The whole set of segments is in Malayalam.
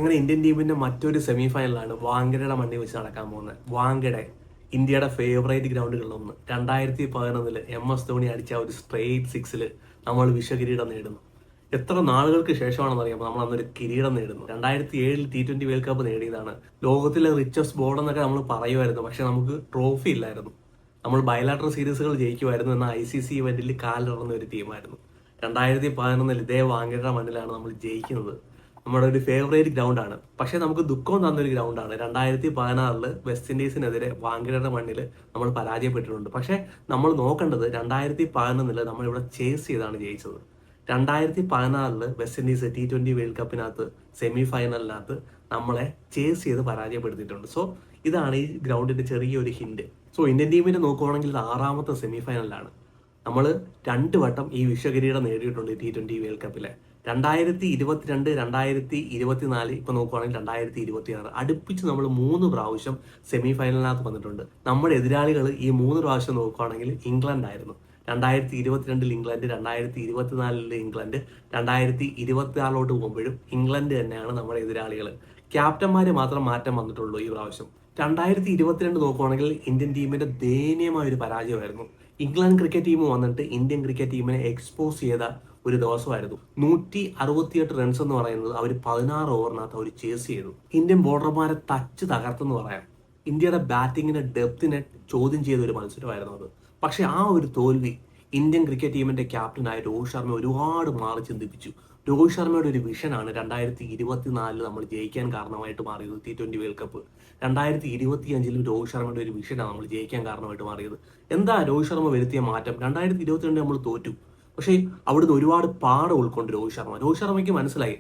അങ്ങനെ ഇന്ത്യൻ ടീമിന്റെ മറ്റൊരു സെമി ഫൈനലാണ് വാങ്കഡയുടെ മണ്ണിൽ വെച്ച് നടക്കാൻ പോകുന്നത്. വാങ്കഡ ഇന്ത്യയുടെ ഫേവറേറ്റ് ഗ്രൗണ്ടുകളിലൊന്ന്. 2011 MS ധോണി അടിച്ച ഒരു സ്ട്രെയിറ്റ് സിക്സില് നമ്മൾ വിശ്വകിരീടം നേടുന്നു. എത്ര നാളുകൾക്ക് ശേഷമാണെന്ന് അറിയാമോ നമ്മൾ അന്നൊരു കിരീടം നേടുന്നു. 2007 T20 വേൾഡ് കപ്പ് നേടിയതാണ്. ലോകത്തിലെ റിച്ചസ്റ്റ് ബോർഡ് എന്നൊക്കെ നമ്മൾ പറയുമായിരുന്നു, പക്ഷെ നമുക്ക് ട്രോഫി ഇല്ലായിരുന്നു. നമ്മൾ ബയലാട്രൽ സീരീസുകൾ ജയിക്കുമായിരുന്നു എന്ന ICC ഇവന്റിൽ കാലിലിറങ്ങുന്ന ഒരു ടീമായിരുന്നു. 2011 ഇതേ വാങ്കഡയുടെ മണ്ണിലാണ് നമ്മൾ ജയിക്കുന്നത്. നമ്മുടെ ഒരു ഫേവറേറ്റ് ഗ്രൗണ്ടാണ്. പക്ഷെ നമുക്ക് ദുഃഖം തന്നൊരു ഗ്രൗണ്ടാണ്. 2016 വെസ്റ്റ് ഇൻഡീസിനെതിരെ വാങ്കഡയുടെ മണ്ണിൽ നമ്മൾ പരാജയപ്പെട്ടിട്ടുണ്ട്. പക്ഷെ നമ്മൾ നോക്കേണ്ടത് 2011 നമ്മൾ ഇവിടെ ചേസ് ചെയ്താണ് ജയിച്ചത്. 2016 വെസ്റ്റ് ഇൻഡീസ് T20 വേൾഡ് കപ്പിനകത്ത് സെമി ഫൈനലിനകത്ത് നമ്മളെ ചേസ് ചെയ്ത് പരാജയപ്പെടുത്തിയിട്ടുണ്ട്. സോ ഇതാണ് ഈ ഗ്രൗണ്ടിന്റെ ചെറിയൊരു ഹിന്റ്. സോ ഇന്ത്യൻ ടീമിനെ നോക്കുവാണെങ്കിൽ ഇത് 6ാമത്തെ സെമി ഫൈനലാണ്. നമ്മൾ 2 വട്ടം ഈ വിശ്വകിരീടം നേടിയിട്ടുണ്ട് T20 വേൾഡ് കപ്പിലെ. 2022, 2024, ഇപ്പൊ നോക്കുവാണെങ്കിൽ 2026 അടുപ്പിച്ച് നമ്മൾ 3 പ്രാവശ്യം സെമി ഫൈനലിനകത്ത് വന്നിട്ടുണ്ട്. നമ്മുടെ എതിരാളികൾ ഈ 3 പ്രാവശ്യം നോക്കുവാണെങ്കിൽ ഇംഗ്ലണ്ട് ആയിരുന്നു. 2022 ഇംഗ്ലണ്ട്, 2024 ഇംഗ്ലണ്ട്, 2026 പോകുമ്പോഴും ഇംഗ്ലണ്ട് തന്നെയാണ് നമ്മുടെ എതിരാളികൾ. ക്യാപ്റ്റന്മാര് മാത്രം മാറ്റം വന്നിട്ടുള്ളൂ ഈ പ്രാവശ്യം. 2022 നോക്കുവാണെങ്കിൽ ഇന്ത്യൻ ടീമിന്റെ ദയനീയമായ ഒരു പരാജയമായിരുന്നു. ഇംഗ്ലണ്ട് ക്രിക്കറ്റ് ടീം വന്നിട്ട് ഇന്ത്യൻ ക്രിക്കറ്റ് ടീമിനെ എക്സ്പോസ് ചെയ്ത ഒരു ദിവസമായിരുന്നു. 168 റൺസ് എന്ന് പറയുന്നത് അവർ 16 ഓവറിനകത്ത് അവർ ചേസ് ചെയ്തു. ഇന്ത്യൻ ബോളർമാരെ തകർത്തെന്ന് പറയാം. ഇന്ത്യയുടെ ബാറ്റിങ്ങിന്റെ ഡെപ്തിനെ ചോദ്യം ചെയ്ത ഒരു മത്സരമായിരുന്നു അത്. പക്ഷെ ആ ഒരു തോൽവി ഇന്ത്യൻ ക്രിക്കറ്റ് ടീമിന്റെ ക്യാപ്റ്റനായ രോഹിത് ശർമ്മ ഒരുപാട് മാറി ചിന്തിപ്പിച്ചു. രോഹിത് ശർമ്മയുടെ ഒരു വിഷനാണ് 2024 നമ്മൾ ജയിക്കാൻ കാരണമായിട്ട് മാറിയത്. T20 വേൾഡ് കപ്പ് 2025 രോഹിത് ശർമ്മയുടെ ഒരു വിഷനാണ് നമ്മൾ ജയിക്കാൻ കാരണമായിട്ട് മാറിയത്. എന്താ രോഹിത് ശർമ്മ വരുത്തിയ മാറ്റം? 2022 നമ്മൾ തോറ്റു, പക്ഷേ അവിടുന്ന് ഒരുപാട് പാഠം ഉൾക്കൊണ്ട് രോഹിത് ശർമ്മയ്ക്ക് മനസ്സിലായി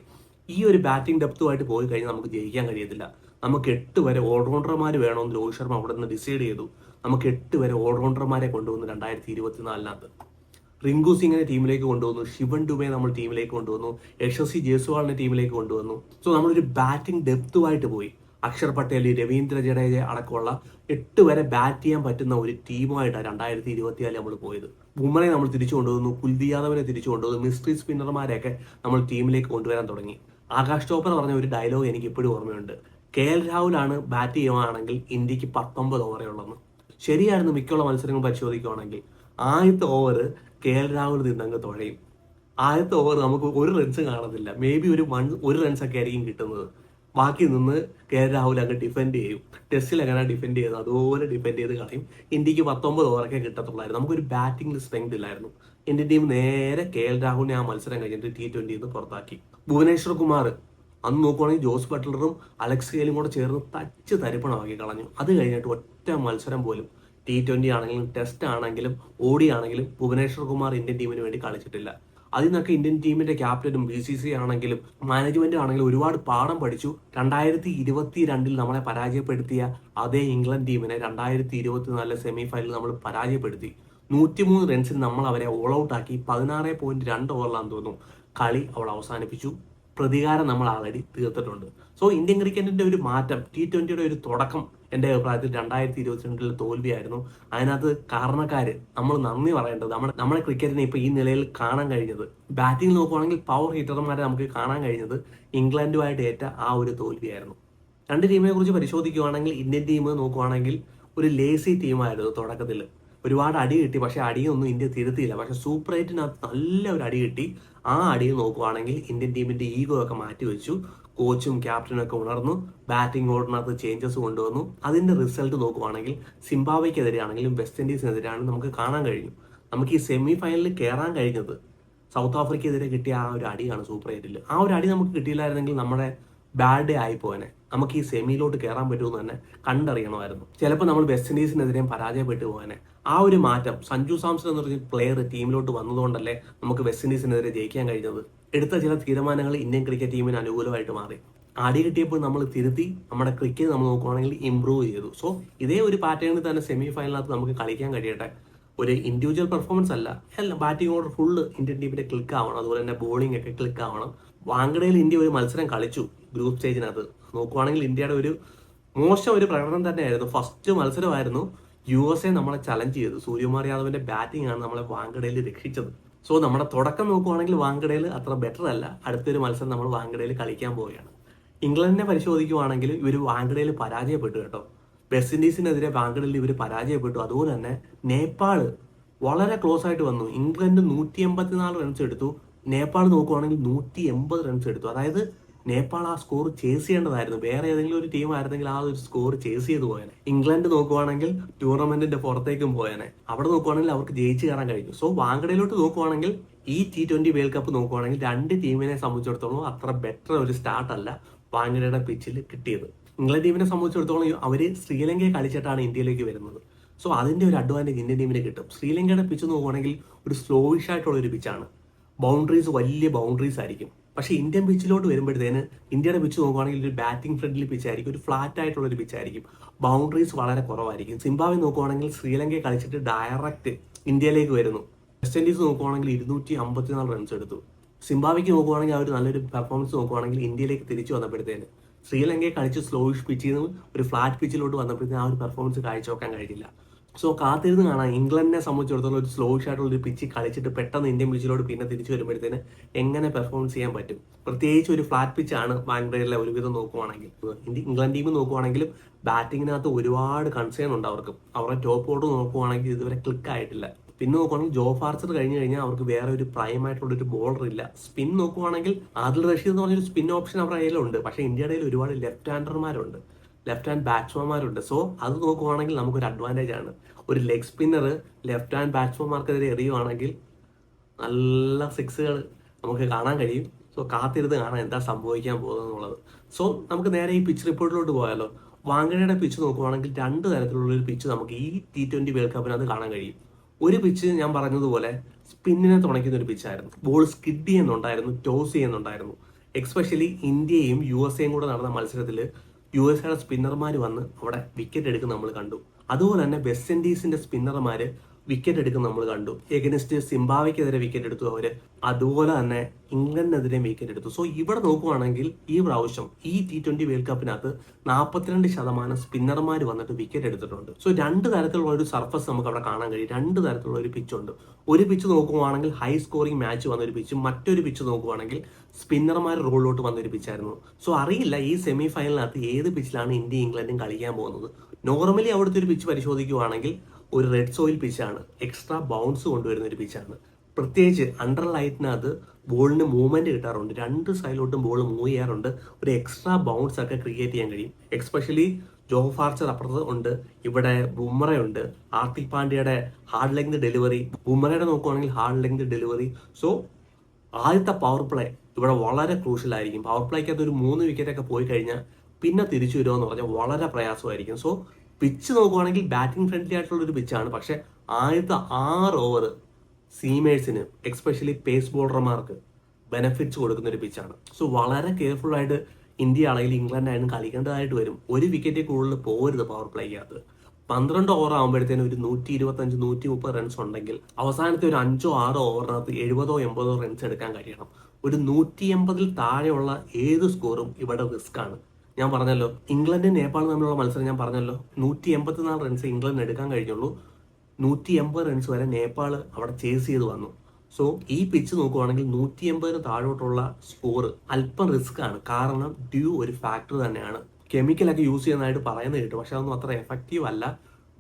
ഈ ഒരു ബാറ്റിംഗ് ഡെപ്തുമായിട്ട് പോയി കഴിഞ്ഞാൽ നമുക്ക് ജയിക്കാൻ കഴിയത്തില്ല. നമുക്ക് 8 വരെ ഓൾറൗണ്ടർമാർ വേണമെന്ന് രോഹിത് ശർമ്മ അവിടെ നിന്ന് ഡിസൈഡ് ചെയ്തു. നമുക്ക് 8 വരെ ഓൾറൗണ്ടർമാരെ കൊണ്ടുവന്നു. 2024 റിങ്കു സിംഗിനെ ടീമിലേക്ക് കൊണ്ടുവന്നു, ശിവൻ ഡുബെ നമ്മൾ ടീമിലേക്ക് കൊണ്ടുവന്നു, യശസ്വി ജയ്സ്വാളിനെ ടീമിലേക്ക് കൊണ്ടുവന്നു. സോ നമ്മളൊരു ബാറ്റിംഗ് ഡെപ്തുമായിട്ട് പോയി. അക്ഷർ പട്ടേൽ, രവീന്ദ്ര ജഡേജ അടക്കമുള്ള 8 വരെ ബാറ്റ് ചെയ്യാൻ പറ്റുന്ന ഒരു ടീമുമായിട്ടാണ് 2024 നമ്മൾ പോയത്. ബുംറയെ നമ്മൾ തിരിച്ചു കൊണ്ടുവന്നു, കുൽദീപ് യാദവിനെ തിരിച്ചു കൊണ്ടുവന്നു, മിസ്റ്ററി സ്പിന്നർമാരെയൊക്കെ നമ്മൾ ടീമിലേക്ക് കൊണ്ടുവരാൻ തുടങ്ങി. ആകാശ് ചോപ്ര പറഞ്ഞ ഒരു ഡയലോഗ് എനിക്ക് ഇപ്പോഴും ഓർമ്മയുണ്ട്. KL രാഹുലാണ് ബാറ്റ് ചെയ്യുകയാണെങ്കിൽ ഇന്ത്യക്ക് 19 ഓവറേ ഉള്ളെന്ന്. ശരിയായിരുന്നു. മിക്കുള്ള മത്സരങ്ങൾ പരിശോധിക്കുകയാണെങ്കിൽ ആദ്യത്തെ ഓവർ KL രാഹുൽ നിന്നങ്ങ് തുഴയും. ആദ്യത്തെ ഓവർ നമുക്ക് 1 റൺസ് കാണത്തില്ല. മേ ബി ഒരു 1 റൺസൊക്കെ ആയിരിക്കും കിട്ടുന്നത്. ബാക്കി നിന്ന് KL രാഹുൽ അങ്ങ് ഡിഫെൻഡ് ചെയ്യും. ടെസ്റ്റിൽ എങ്ങനെ ഡിഫെൻഡ് ചെയ്ത് അതുപോലെ ഡിഫെൻഡ് ചെയ്ത് കളയും. ഇന്ത്യക്ക് 19 ഓവറൊക്കെ കിട്ടത്തുള്ളായിരുന്നു. നമുക്കൊരു ബാറ്റിംഗ് സ്ട്രെങ്ത് ഇല്ലായിരുന്നു. ഇന്ത്യൻ ടീം നേരെ KL രാഹുലിനെ ആ മത്സരം കഴിഞ്ഞിട്ട് T20 പുറത്താക്കി. ഭുവനേശ്വർ കുമാർ അന്ന് നോക്കുവാണെങ്കിൽ ജോസ് ബട്ട്ലറും അലക്സ് ഗെയിലും കൂടെ ചേർന്ന് തരിപ്പണമാക്കി കളഞ്ഞു. അത് കഴിഞ്ഞിട്ട് ഒറ്റ മത്സരം പോലും T20 ആണെങ്കിലും ടെസ്റ്റ് ആണെങ്കിലും OD ആണെങ്കിലും ഭുവനേശ്വർ കുമാർ ഇന്ത്യൻ ടീമിന് വേണ്ടി കളിച്ചിട്ടില്ല. അതിൽ നിന്നൊക്കെ ഇന്ത്യൻ ടീമിന്റെ ക്യാപ്റ്റനും BCC ആണെങ്കിലും മാനേജ്മെന്റ് ആണെങ്കിലും ഒരുപാട് പാഠം പഠിച്ചു. 2022 നമ്മളെ പരാജയപ്പെടുത്തിയ അതേ ഇംഗ്ലണ്ട് ടീമിനെ 2024 സെമി ഫൈനലിൽ നമ്മൾ പരാജയപ്പെടുത്തി. 103 റൺസിന് നമ്മൾ അവരെ ഓൾ ഔട്ട് ആക്കി. 16.2 ഓവറിലാന്ന് തോന്നുന്നു കളി അവൾ അവസാനിപ്പിച്ചു. പ്രതികാരം നമ്മൾ ആൾറെഡി തീർത്തിട്ടുണ്ട്. സോ ഇന്ത്യൻ ക്രിക്കറ്റിന്റെ ഒരു മാറ്റം, T20 ഒരു തുടക്കം എൻ്റെ അഭിപ്രായത്തിൽ 2022 തോൽവിയായിരുന്നു. അതിനകത്ത് കാരണക്കാര് നമ്മൾ നന്ദി പറയേണ്ടത് നമ്മുടെ ക്രിക്കറ്റിനെ ഇപ്പൊ ഈ നിലയിൽ കാണാൻ കഴിഞ്ഞത്, ബാറ്റിംഗ് നോക്കുവാണെങ്കിൽ പവർ ഹീറ്റർമാരെ നമുക്ക് കാണാൻ കഴിഞ്ഞത് ഇംഗ്ലണ്ടുമായിട്ട് ഏറ്റ ആ ഒരു തോൽവിയായിരുന്നു. 2 ടീമിനെ കുറിച്ച് പരിശോധിക്കുകയാണെങ്കിൽ ഇന്ത്യൻ ടീം നോക്കുവാണെങ്കിൽ ഒരു ലേസി ടീമായിരുന്നു തുടക്കത്തിൽ. ഒരുപാട് അടി കിട്ടി, പക്ഷെ അടിയൊന്നും ഇന്ത്യ തിരുത്തിയില്ല. പക്ഷെ സൂപ്പർ 8-നകത്ത് നല്ല ഒരു അടി കിട്ടി. ആ അടി നോക്കുവാണെങ്കിൽ ഇന്ത്യൻ ടീമിന്റെ ഈഗോ ഒക്കെ മാറ്റിവെച്ചു. കോച്ചും ക്യാപ്റ്റനും ഒക്കെ ഉണർന്നു. ബാറ്റിംഗ് ഓർഡറിനകത്ത് ചേഞ്ചസ് കൊണ്ടുവന്നു. അതിന്റെ റിസൾട്ട് നോക്കുവാണെങ്കിൽ സിംബാബ്വേക്കെതിരെ ആണെങ്കിലും വെസ്റ്റ് ഇൻഡീസിനെതിരെയാണെങ്കിലും നമുക്ക് കാണാൻ കഴിഞ്ഞു. നമുക്ക് ഈ സെമി ഫൈനലിൽ കയറാൻ കഴിഞ്ഞത് സൗത്ത് ആഫ്രിക്കയെതിരെ കിട്ടിയ ആ ഒരു അടിയാണ് സൂപ്പർ 8-ൽ. ആ ഒരു അടി നമുക്ക് കിട്ടിയില്ലായിരുന്നെങ്കിൽ നമ്മുടെ ബാഡ് ഡേ ആയിപ്പോനെ. നമുക്ക് ഈ സെമിയിലോട്ട് കയറാൻ പറ്റുമെന്ന് തന്നെ കണ്ടറിയണമായിരുന്നു. ചിലപ്പോൾ നമ്മൾ വെസ്റ്റ് ഇൻഡീസിനെതിരെയും പരാജയപ്പെട്ടു പോകാനെ. ആ ഒരു മാറ്റം സഞ്ജു സാംസൺ എന്ന് പറഞ്ഞ പ്ലെയർ ടീമിലോട്ട് വന്നതുകൊണ്ടല്ലേ നമുക്ക് വെസ്റ്റ് ഇൻഡീസിനെതിരെ ജയിക്കാൻ കഴിഞ്ഞത്. എടുത്ത ചില തീരുമാനങ്ങൾ ഇന്ത്യൻ ക്രിക്കറ്റ് ടീമിന് അനുകൂലമായിട്ട് മാറി. അടി കിട്ടിയപ്പോൾ നമ്മൾ തിരുത്തി നമ്മുടെ ക്രിക്കറ്റ് നമ്മൾ നോക്കുവാണെങ്കിൽ ഇംപ്രൂവ് ചെയ്തു. സോ ഇതേ ഒരു പാറ്റേണിൽ തന്നെ സെമി ഫൈനലിനകത്ത് നമുക്ക് കളിക്കാൻ കഴിയട്ടെ. ഒരു ഇൻഡിവിജ്വൽ പെർഫോമൻസ് അല്ല, ബാറ്റിംഗ് ഓർഡർ ഫുള്ള് ഇന്ത്യൻ ടീമിന്റെ ക്ലിക്ക് ആവണം. അതുപോലെ തന്നെ ബോളിംഗ് ഒക്കെ ക്ലിക്ക് ആവണം. വാങ്കഡയിൽ ഇന്ത്യ ഒരു മത്സരം കളിച്ചു ഗ്രൂപ്പ് സ്റ്റേജിനകത്ത്. നോക്കുവാണെങ്കിൽ ഇന്ത്യയുടെ ഒരു മോശം ഒരു പ്രകടനം തന്നെയായിരുന്നു. ഫസ്റ്റ് മത്സരമായിരുന്നു USA നമ്മളെ ചലഞ്ച് ചെയ്തു. സൂര്യകുമാർ യാദവിന്റെ ബാറ്റിംഗ് ആണ് നമ്മളെ വാങ്കഡയിൽ രക്ഷിച്ചത്. സോ നമ്മുടെ തുടക്കം നോക്കുവാണെങ്കിൽ വാങ്കഡയിൽ അത്ര ബെറ്റർ അല്ല. അടുത്തൊരു മത്സരം നമ്മൾ വാങ്കഡയിൽ കളിക്കാൻ പോവുകയാണ്. ഇംഗ്ലണ്ടിനെ പരിശോധിക്കുവാണെങ്കിൽ ഇവർ വാങ്കഡയിൽ പരാജയപ്പെട്ടു കേട്ടോ. വെസ്റ്റ് ഇൻഡീസിനെതിരെ വാങ്കഡയിൽ ഇവർ പരാജയപ്പെട്ടു. അതുപോലെ തന്നെ നേപ്പാള് വളരെ ക്ലോസ് ആയിട്ട് വന്നു. ഇംഗ്ലണ്ട് 184 റൺസ് എടുത്തു, നേപ്പാൾ നോക്കുവാണെങ്കിൽ 180 റൺസ് എടുത്തു. അതായത് നേപ്പാൾ ആ സ്കോർ ചേസ് ചെയ്യേണ്ടതായിരുന്നു. വേറെ ഏതെങ്കിലും ഒരു ടീം ആയിരുന്നെങ്കിൽ ആ ഒരു സ്കോർ ചേസ് ചെയ്ത് പോയേനെ. ഇംഗ്ലണ്ട് നോക്കുവാണെങ്കിൽ ടൂർണമെന്റിന്റെ പുറത്തേക്കും പോയേനെ. അവിടെ നോക്കുവാണെങ്കിൽ അവർക്ക് ജയിച്ചു കയറാൻ കഴിഞ്ഞു. സോ വാങ്കഡയിലോട്ട് നോക്കുവാണെങ്കിൽ ഈ T20 വേൾഡ് കപ്പ് നോക്കുവാണെങ്കിൽ രണ്ട് ടീമിനെ സംബന്ധിച്ചിടത്തോളം അത്ര ബെറ്റർ ഒരു സ്റ്റാർട്ട് അല്ല വാങ്കഡയുടെ പിച്ചിൽ കിട്ടിയത്. ഇംഗ്ലണ്ട് ടീമിനെ സംബന്ധിച്ചിടത്തോളം അവര് ശ്രീലങ്കയെ കളിച്ചിട്ടാണ് ഇന്ത്യയിലേക്ക് വരുന്നത്. സോ അതിന്റെ ഒരു അഡ്വാൻറ്റേജ് ഇന്ത്യൻ ടീമിന് കിട്ടും. ശ്രീലങ്കയുടെ പിച്ച് നോക്കുവാണെങ്കിൽ ഒരു സ്ലോയിഷ് ആയിട്ടുള്ള ഒരു പിച്ചാണ്. ബൗണ്ടറീസ് വലിയ ബൗണ്ടറീസ് ആയിരിക്കും. പക്ഷേ ഇന്ത്യൻ പിച്ചിലോട്ട് വരുമ്പോഴത്തേന് ഇന്ത്യയുടെ പിച്ച് നോക്കുവാണെങ്കിൽ ഒരു ബാറ്റിംഗ് ഫ്രണ്ട്ലി പിച്ച് ആയിരിക്കും, ഒരു ഫ്ലാറ്റ് ആയിട്ടുള്ള ഒരു പിച്ച് ആയിരിക്കും. ബൗണ്ടറീസ് വളരെ കുറവായിരിക്കും. സിംബാബ്വെ നോക്കുവാണെങ്കിൽ ശ്രീലങ്കയെ കളിച്ചിട്ട് ഡയറക്റ്റ് ഇന്ത്യയിലേക്ക് വരുന്നു. വെസ്റ്റ് ഇൻഡീസ് നോക്കുവാണെങ്കിൽ 254 റൺസ് എടുത്തു. സിംബാബ്വെക്ക് നോക്കുവാണെങ്കിൽ അവർ നല്ലൊരു പെർഫോമൻസ് നോക്കുവാണെങ്കിൽ ഇന്ത്യയിലേക്ക് തിരിച്ചു വന്നപ്പോഴത്തേന് ശ്രീലങ്കയെ കളിച്ച് സ്ലോയിഷ് പിച്ചിൽ നിന്ന് ഒരു ഫ്ലാറ്റ് പിച്ചിലോട്ട് വന്നപ്പോഴത്തേന് ആ ഒരു പെർഫോമൻസ് കാഴ്ചവെക്കാൻ കഴിഞ്ഞില്ല. സോ കാത്തിരുന്ന് കാണാം ഇംഗ്ലണ്ടിനെ സംബന്ധിച്ചിടത്തോളം ഒരു സ്ലോയിഷ് ആയിട്ടുള്ള ഒരു പിച്ച് കളിച്ചിട്ട് പെട്ടെന്ന് ഇന്ത്യൻ പിച്ചിലോട്ട് പിന്നെ തിരിച്ചു വരുമ്പോഴത്തേന് എങ്ങനെ പെർഫോമൻസ് ചെയ്യാൻ പറ്റും. പ്രത്യേകിച്ച് ഒരു ഫ്ലാറ്റ് പിച്ചാണ് വാങ്കഡയിലെ ഒരുവിധം നോക്കുവാണെങ്കിൽ. ഇംഗ്ലണ്ട് ടീം നോക്കുവാണെങ്കിലും ബാറ്റിങ്ങിനകത്ത് ഒരുപാട് കൺസേൺ ഉണ്ട് അവർക്ക്. അവരുടെ ടോപ്പ് ഓർഡർ നോക്കുവാണെങ്കിൽ ഇതുവരെ ക്ലിക്ക് ആയിട്ടില്ല. പിന്നെ നോക്കുവാണെങ്കിൽ ജോ ആർച്ചർ കഴിഞ്ഞു കഴിഞ്ഞാൽ അവർക്ക് വേറെ ഒരു പ്രൈം ആയിട്ടുള്ള ഒരു ബോളർ ഇല്ല. സ്പിൻ നോക്കുവാണെങ്കിൽ ആദിൽ റഷീദ് എന്ന് പറഞ്ഞൊരു സ്പിൻ ഓപ്ഷൻ അവരുടെ കയ്യിലുണ്ട്. പക്ഷേ ഇന്ത്യയുടെ ഒരുപാട് ലെഫ്റ്റ് ഹാൻഡർമാരുണ്ട്, ലെഫ്റ്റ് ഹാൻഡ് ബാറ്റ്സ്മാൻമാരുണ്ട്. സോ അത് നോക്കുവാണെങ്കിൽ നമുക്കൊരു അഡ്വാൻറ്റേജ് ആണ്. ഒരു ലെഗ് സ്പിന്നർ ലെഫ്റ്റ് ഹാൻഡ് ബാറ്റ്സ്മാൻമാർക്കെതിരെ എറിയുവാണെങ്കിൽ നല്ല സിക്സുകൾ നമുക്ക് കാണാൻ കഴിയും. സോ കാത്തിരുന്ന് കാണാൻ എന്താ സംഭവിക്കാൻ പോകുന്നത് എന്നുള്ളത്. സോ നമുക്ക് നേരെ ഈ പിച്ച് റിപ്പോർട്ടിലോട്ട് പോയാലോ. വാങ്കഡയുടെ പിച്ച് നോക്കുവാണെങ്കിൽ രണ്ട് തരത്തിലുള്ള ഒരു പിച്ച് നമുക്ക് ഈ T20 വേൾഡ് കപ്പിനകത്ത് കാണാൻ കഴിയും. ഒരു പിച്ച് ഞാൻ പറഞ്ഞതുപോലെ സ്പിന്നിനെ തുണയ്ക്കുന്ന ഒരു പിച്ചായിരുന്നു. ബോൾ സ്കിഡ് ചെയ്യുന്നുണ്ടായിരുന്നു, ടോസ് ചെയ്യുന്നുണ്ടായിരുന്നു. എക്സ്പെഷ്യലി ഇന്ത്യയും USA കൂടെ നടന്ന മത്സരത്തിൽ USA സ്പിന്നർമാർ വന്ന് അവിടെ വിക്കറ്റ് എടുക്കുന്ന നമ്മൾ കണ്ടു. അതുപോലെ തന്നെ വെസ്റ്റ് ഇൻഡീസിന്റെ സ്പിന്നർമാർ വിക്കറ്റ് എടുക്കുന്ന നമ്മൾ കണ്ടു. എഗനിസ്റ്റ് സിംബാബ്വെക്കെതിരെ വിക്കറ്റ് എടുത്തു അവര്. അതുപോലെ തന്നെ ഇംഗ്ലണ്ടിനെതിരെ വിക്കറ്റ് എടുത്തു. സോ ഇവിടെ നോക്കുവാണെങ്കിൽ ഈ പ്രാവശ്യം ഈ T20 വേൾഡ് കപ്പിനകത്ത് 42% സ്പിന്നർമാർ വന്നിട്ട് വിക്കറ്റ് എടുത്തിട്ടുണ്ട്. സോ രണ്ട് തരത്തിലുള്ള ഒരു സർഫസ് നമുക്ക് അവിടെ കാണാൻ കഴിയും. രണ്ട് തരത്തിലുള്ള ഒരു പിച്ച് ഉണ്ട്. ഒരു പിച്ച് നോക്കുവാണെങ്കിൽ ഹൈ സ്കോറിംഗ് മാച്ച് വന്നൊരു പിച്ചും, മറ്റൊരു പിച്ച് നോക്കുവാണെങ്കിൽ സ്പിന്നർമാർ റോളിലോട്ട് വന്നൊരു പിച്ചായിരുന്നു. സോ അറിയില്ല ഈ സെമി ഫൈനലിനകത്ത് ഏത് പിച്ചിലാണ് ഇന്ത്യ ഇംഗ്ലണ്ടും കളിക്കാൻ പോകുന്നത്. നോർമലി അവിടുത്തെ ഒരു പിച്ച് പരിശോധിക്കുവാണെങ്കിൽ ഒരു റെഡ് സോയിൽ പിച്ചാണ്, എക്സ്ട്രാ ബൗൺസ് കൊണ്ടുവരുന്ന ഒരു പിച്ചാണ്. പ്രത്യേകിച്ച് അണ്ടർ ലൈറ്റിനകത്ത് ബോളിന് മൂവ്മെന്റ് കിട്ടാറുണ്ട്, രണ്ട് സൈഡിലോട്ടും ബോൾ മൂവ് ചെയ്യാറുണ്ട്, ഒരു എക്സ്ട്രാ ബൗൺസ് ഒക്കെ ക്രിയേറ്റ് ചെയ്യാൻ കഴിയും. എക്സ്പെഷ്യലി ജോ ആർച്ചർ അപ്പുറത്ത് ഉണ്ട്, ഇവിടെ ബുംറയുണ്ട്, ഹാർദിക് പാണ്ഡ്യയുടെ ഹാർഡ് ലെങ്ത് ഡെലിവറി, ബുംറയുടെ നോക്കുവാണെങ്കിൽ ഹാർഡ് ലെങ്ത് ഡെലിവറി. സോ ആദ്യത്തെ പവർ പ്ലേ ഇവിടെ വളരെ ക്രൂഷ്യൽ ആയിരിക്കും. പവർ പ്ലേക്കകത്ത് ഒരു 3 വിക്കറ്റൊക്കെ പോയി കഴിഞ്ഞാൽ പിന്നെ തിരിച്ചു വരുമോ എന്ന് പറഞ്ഞാൽ വളരെ പ്രയാസമായിരിക്കും. സോ പിച്ച് നോക്കുവാണെങ്കിൽ ബാറ്റിംഗ് ഫ്രണ്ട്ലി ആയിട്ടുള്ള ഒരു പിച്ചാണ്. പക്ഷെ ആദ്യത്തെ 6 ഓവർ സീമേഴ്സിന് എക്സ്പെഷ്യലി പേസ് ബോളർമാർക്ക് ബെനിഫിറ്റ്സ് കൊടുക്കുന്ന ഒരു പിച്ചാണ്. സോ വളരെ കെയർഫുൾ ആയിട്ട് ഇന്ത്യ ആണെങ്കിലും ഇംഗ്ലണ്ട് ആയാലും കളിക്കേണ്ടതായിട്ട് വരും. ഒരു വിക്കറ്റിൽ കൂടുതൽ പോകരുത് പവർ പ്ലേക്കകത്ത്. 12 ഓവർ ആകുമ്പോഴത്തേനും ഒരു 125, 130 റൺസ് ഉണ്ടെങ്കിൽ അവസാനത്തെ ഒരു 5-6 ഓവറിനകത്ത് 70-80 റൺസ് എടുക്കാൻ കഴിയണം. ഒരു 180 താഴെയുള്ള ഏത് സ്കോറും ഇവിടെ റിസ്ക് ആണ്. ഞാൻ പറഞ്ഞല്ലോ ഇംഗ്ലണ്ട് നേപ്പാളും തമ്മിലുള്ള മത്സരം ഞാൻ പറഞ്ഞല്ലോ 184 റൺസ് ഇംഗ്ലണ്ട് എടുക്കാൻ കഴിഞ്ഞുള്ളൂ. 180 റൺസ് വരെ നേപ്പാൾ അവിടെ ചേസ് ചെയ്ത് വന്നു. സോ ഈ പിച്ച് നോക്കുവാണെങ്കിൽ 180 താഴോട്ടുള്ള സ്കോർ അല്പം റിസ്ക് ആണ്. കാരണം ഡ്യൂ ഒരു ഫാക്ടർ തന്നെയാണ്. കെമിക്കലൊക്കെ യൂസ് ചെയ്യുന്നതായിട്ട് പറയുന്നത് കേട്ടു, പക്ഷെ അതൊന്നും അത്ര എഫക്റ്റീവ് അല്ല.